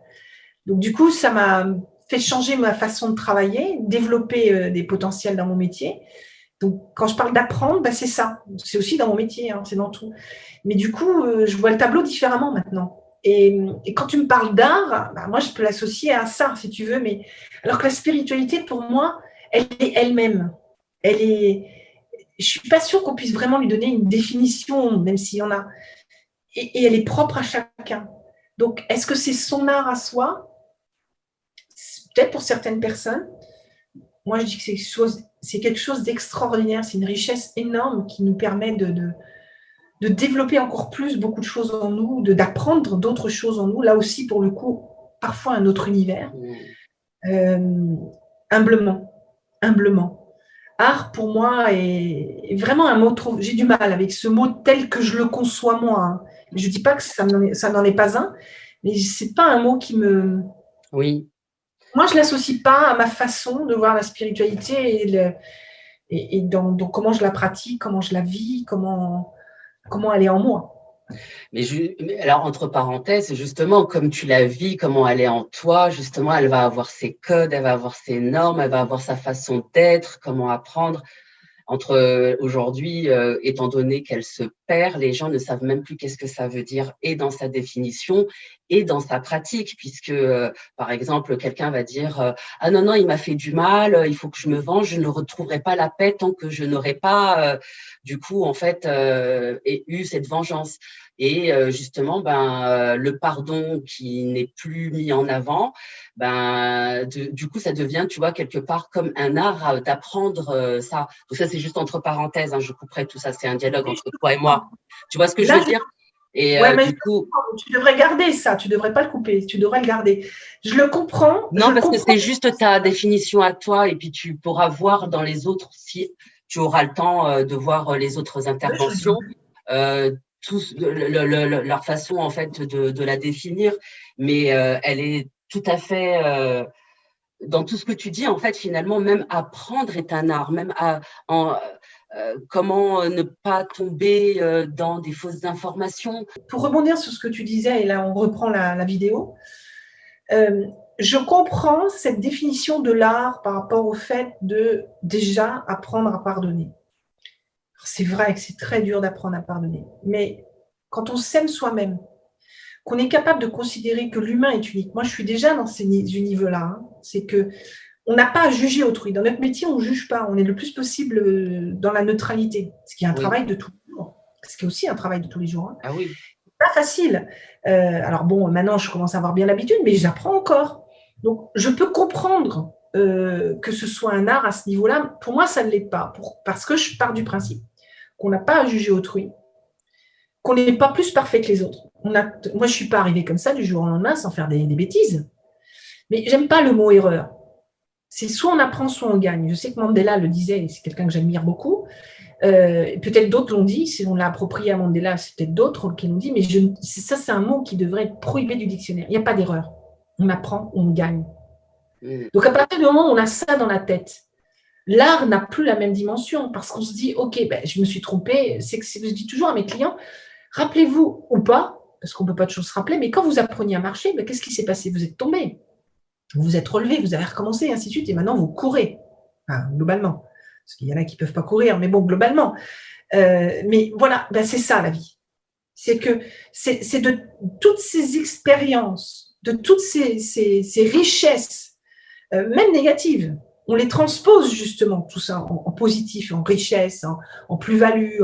[SPEAKER 3] Donc, du coup, ça m'a fait changer ma façon de travailler, développer des potentiels dans mon métier. Donc, quand je parle d'apprendre, c'est ça. C'est aussi dans mon métier, hein, c'est dans tout. Mais du coup, je vois le tableau différemment maintenant. Et quand tu me parles d'art, moi, je peux l'associer à ça, si tu veux. Mais alors que la spiritualité, pour moi, elle est elle-même. Je ne suis pas sûre qu'on puisse vraiment lui donner une définition, même s'il y en a. Et elle est propre à chacun. Donc, est-ce que c'est son art à soi ? Peut-être pour certaines personnes. Moi, je dis que c'est quelque chose d'extraordinaire. C'est une richesse énorme qui nous permet de développer encore plus beaucoup de choses en nous, d'apprendre d'autres choses en nous. Là aussi, pour le coup, parfois un autre univers. Humblement. art, pour moi, est vraiment un mot trop… J'ai du mal avec ce mot tel que je le conçois moi. Hein. Je ne dis pas que ça n'en est pas un, mais ce n'est pas un mot qui me…
[SPEAKER 2] Oui.
[SPEAKER 3] Moi, je ne l'associe pas à ma façon de voir la spiritualité et dans comment je la pratique, comment je la vis, comment elle est en moi.
[SPEAKER 2] Mais alors, entre parenthèses, justement, comme tu la vis, comment elle est en toi, justement, elle va avoir ses codes, elle va avoir ses normes, elle va avoir sa façon d'être, comment apprendre. Aujourd'hui, étant donné qu'elle se perd, les gens ne savent même plus qu'est-ce que ça veut dire et dans sa définition et dans sa pratique, puisque, par exemple, quelqu'un va dire ah non, non, il m'a fait du mal, il faut que je me venge, je ne retrouverai pas la paix tant que je n'aurai pas, du coup, en fait, eu cette vengeance. Et justement, le pardon qui n'est plus mis en avant, du coup, ça devient, tu vois, quelque part comme un art d'apprendre ça. Donc ça, c'est juste entre parenthèses, hein, je couperai tout ça, c'est un dialogue entre toi et moi. Tu vois ce que je veux dire? Et
[SPEAKER 3] ouais, mais
[SPEAKER 2] du coup…
[SPEAKER 3] tu devrais garder ça, tu ne devrais pas le couper, tu devrais le garder. Je le comprends.
[SPEAKER 2] Non, parce que c'est juste ta définition à toi, et puis tu pourras voir dans les autres, si tu auras le temps de voir les autres interventions, leur façon en fait de la définir, mais elle est tout à fait… dans tout ce que tu dis, en fait, finalement, même apprendre est un art, même comment ne pas tomber dans des fausses informations.
[SPEAKER 3] Pour rebondir sur ce que tu disais, et là, on reprend la vidéo, je comprends cette définition de l'art par rapport au fait de déjà apprendre à pardonner. C'est vrai que c'est très dur d'apprendre à pardonner, mais quand on s'aime soi-même, qu'on est capable de considérer que l'humain est unique. Moi, je suis déjà dans ces niveaux-là. Hein. C'est que on n'a pas à juger autrui. Dans notre métier, on ne juge pas. On est le plus possible dans la neutralité, ce qui est un travail de tous les jours. Ce qui est aussi un travail de tous les jours. Hein.
[SPEAKER 2] Ah oui.
[SPEAKER 3] C'est pas facile. Alors bon, maintenant, je commence à avoir bien l'habitude, mais j'apprends encore. Donc, je peux comprendre que ce soit un art à ce niveau-là. Pour moi, ça ne l'est pas. Parce que je pars du principe qu'on n'a pas à juger autrui, qu'on n'est pas plus parfait que les autres. Moi, je ne suis pas arrivée comme ça du jour au lendemain sans faire des bêtises. Mais j'aime pas le mot erreur. C'est soit on apprend, soit on gagne. Je sais que Mandela le disait, et c'est quelqu'un que j'admire beaucoup. Peut-être d'autres l'ont dit, si on l'a approprié à Mandela, c'est peut-être d'autres qui l'ont dit, mais ça, c'est un mot qui devrait être prohibé du dictionnaire. Il n'y a pas d'erreur. On apprend, on gagne. Donc, à partir du moment où on a ça dans la tête, l'art n'a plus la même dimension parce qu'on se dit, OK, je me suis trompée. C'est que je dis toujours à mes clients, rappelez-vous ou pas, parce qu'on ne peut pas toujours se rappeler, mais quand vous appreniez à marcher, qu'est-ce qui s'est passé? Vous êtes tombé, vous vous êtes relevé, vous avez recommencé, et ainsi de suite, et maintenant vous courez, globalement. Parce qu'il y en a qui ne peuvent pas courir, mais bon, globalement. Mais voilà, c'est ça la vie. C'est que c'est de toutes ces expériences, de toutes ces richesses, même négatives, on les transpose justement, tout ça, en positif, en richesse, en plus-value,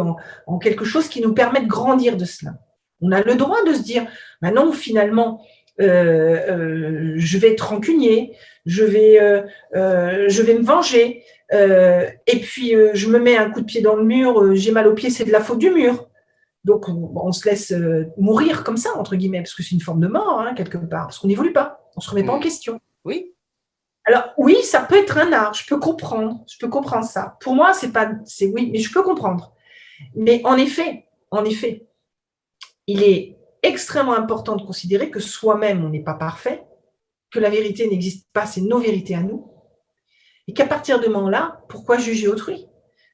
[SPEAKER 3] en quelque chose qui nous permet de grandir de cela. On a le droit de se dire, non, finalement, je vais être rancunier, je vais me venger, et puis je me mets un coup de pied dans le mur, j'ai mal au pied, c'est de la faute du mur. Donc, on se laisse mourir comme ça, entre guillemets, parce que c'est une forme de mort, hein, quelque part, parce qu'on n'évolue pas, on ne se remet pas en question.
[SPEAKER 2] Oui.
[SPEAKER 3] Alors, oui, ça peut être un art, je peux comprendre ça. Pour moi, c'est oui, mais je peux comprendre. Mais en effet, il est extrêmement important de considérer que soi-même, on n'est pas parfait, que la vérité n'existe pas, c'est nos vérités à nous, et qu'à partir de ce moment-là, pourquoi juger autrui?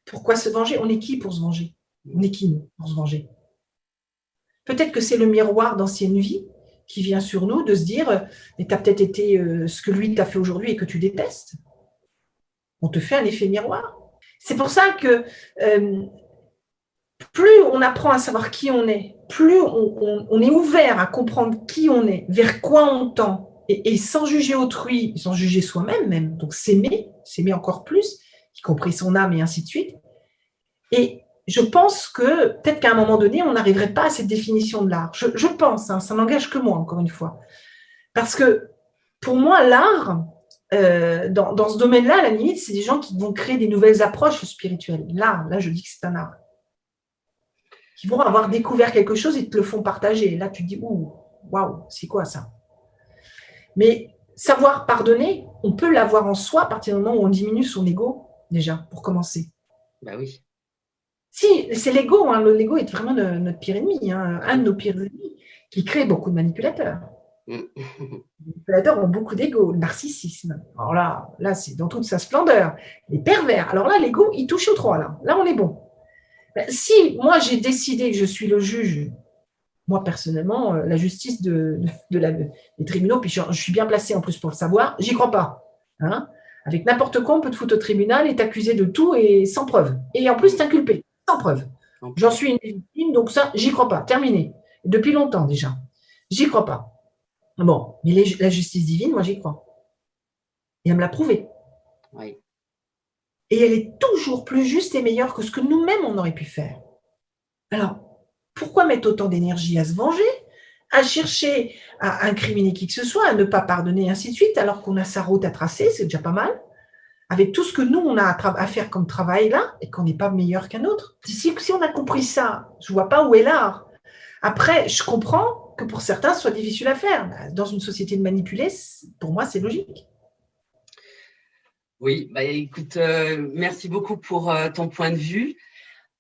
[SPEAKER 3] Pourquoi se venger? On est qui pour se venger? On est qui, nous, pour se venger? Peut-être que c'est le miroir d'ancienne vie qui vient sur nous de se dire, mais tu as peut-être été ce que lui t'a fait aujourd'hui et que tu détestes. On te fait un effet miroir. C'est pour ça que plus on apprend à savoir qui on est, plus on est ouvert à comprendre qui on est, vers quoi on tend, et sans juger autrui, sans juger soi-même même, donc s'aimer encore plus, y compris son âme et ainsi de suite. Et je pense que peut-être qu'à un moment donné, on n'arriverait pas à cette définition de l'art. Je pense, hein, ça n'engage que moi, encore une fois. Parce que pour moi, l'art, dans ce domaine-là, à la limite, c'est des gens qui vont créer des nouvelles approches spirituelles. Là, je dis que c'est un art. Qui vont avoir découvert quelque chose et te le font partager. Et là, tu te dis, ouh, waouh, c'est quoi ça? Mais savoir pardonner, on peut l'avoir en soi à partir du moment où on diminue son ego déjà, pour commencer.
[SPEAKER 2] Bah oui.
[SPEAKER 3] Si, c'est l'ego, hein. L'ego est vraiment notre pire ennemi, hein, un de nos pires ennemis, qui crée beaucoup de manipulateurs.
[SPEAKER 2] Mm.
[SPEAKER 3] Les manipulateurs ont beaucoup d'ego, le narcissisme. Alors là, c'est dans toute sa splendeur. Les pervers. Alors là, l'ego, il touche aux trois. Là, on est bon. Ben, si moi, j'ai décidé que je suis le juge, moi, personnellement, la justice des tribunaux, puis je suis bien placée en plus pour le savoir, j'y crois pas. Hein. Avec n'importe quoi, on peut te foutre au tribunal et t'accuser de tout et sans preuve. Et en plus, t'inculper, sans preuve. J'en suis une victime, donc ça, j'y crois pas. Terminé. Depuis longtemps déjà. J'y crois pas. Bon, mais la justice divine, moi, j'y crois. Et elle me l'a prouvé.
[SPEAKER 2] Oui.
[SPEAKER 3] Et elle est toujours plus juste et meilleure que ce que nous-mêmes, on aurait pu faire. Alors, pourquoi mettre autant d'énergie à se venger, à chercher à incriminer qui que ce soit, à ne pas pardonner, et ainsi de suite, alors qu'on a sa route à tracer, c'est déjà pas mal, avec tout ce que nous, on a à faire comme travail là, et qu'on n'est pas meilleur qu'un autre. Si on a compris ça, je ne vois pas où est l'art. Après, je comprends que pour certains, ce soit difficile à faire. Dans une société de manipulés, pour moi, c'est logique.
[SPEAKER 2] Oui, bah, écoute, merci beaucoup pour ton point de vue.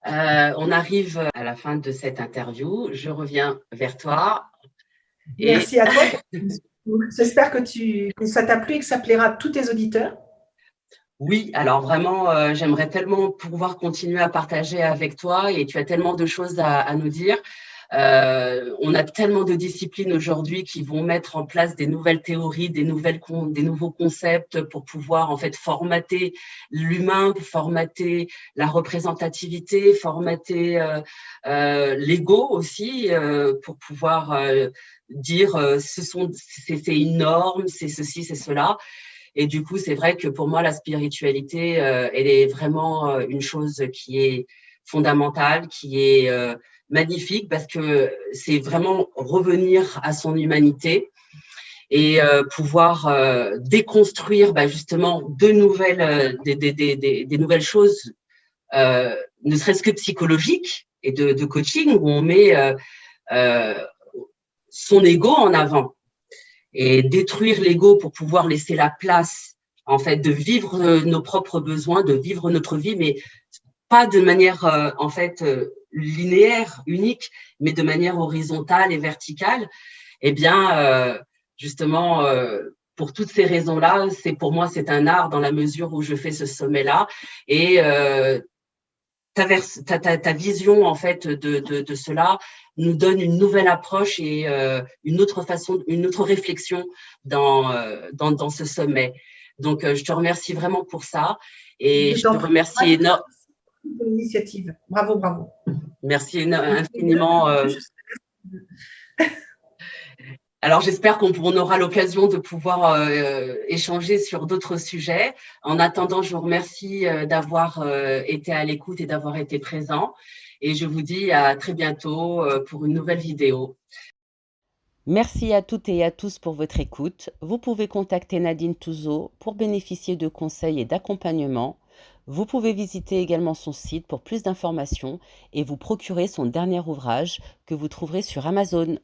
[SPEAKER 2] On arrive à la fin de cette interview. Je reviens vers toi.
[SPEAKER 3] Merci à toi. J'espère que ça t'a plu et que ça plaira à tous tes auditeurs.
[SPEAKER 2] Oui, alors vraiment, j'aimerais tellement pouvoir continuer à partager avec toi et tu as tellement de choses à nous dire. On a tellement de disciplines aujourd'hui qui vont mettre en place des nouvelles théories, des nouveaux concepts pour pouvoir en fait formater l'humain, formater la représentativité, formater l'ego aussi pour pouvoir dire c'est une norme, c'est ceci, c'est cela. Et du coup, c'est vrai que pour moi, la spiritualité, elle est vraiment une chose qui est fondamentale, qui est magnifique parce que c'est vraiment revenir à son humanité et pouvoir déconstruire justement des nouvelles choses, ne serait-ce que psychologiques et de coaching où on met son ego en avant. Et détruire l'ego pour pouvoir laisser la place, en fait, de vivre nos propres besoins, de vivre notre vie, mais pas de manière, en fait, linéaire, unique, mais de manière horizontale et verticale. Eh bien, justement, pour toutes ces raisons-là, pour moi, c'est un art dans la mesure où je fais ce sommet-là. Et ta vision, en fait, de cela nous donne une nouvelle approche et une autre façon, une autre réflexion dans ce sommet. Donc, je te remercie vraiment pour ça et je te remercie énormément.
[SPEAKER 3] L'initiative. Bravo, bravo.
[SPEAKER 2] Merci infiniment. Alors, j'espère qu'on aura l'occasion de pouvoir échanger sur d'autres sujets. En attendant, je vous remercie d'avoir été à l'écoute et d'avoir été présent. Et je vous dis à très bientôt pour une nouvelle vidéo.
[SPEAKER 1] Merci à toutes et à tous pour votre écoute. Vous pouvez contacter Nadine Touzeau pour bénéficier de conseils et d'accompagnement. Vous pouvez visiter également son site pour plus d'informations et vous procurer son dernier ouvrage que vous trouverez sur Amazon.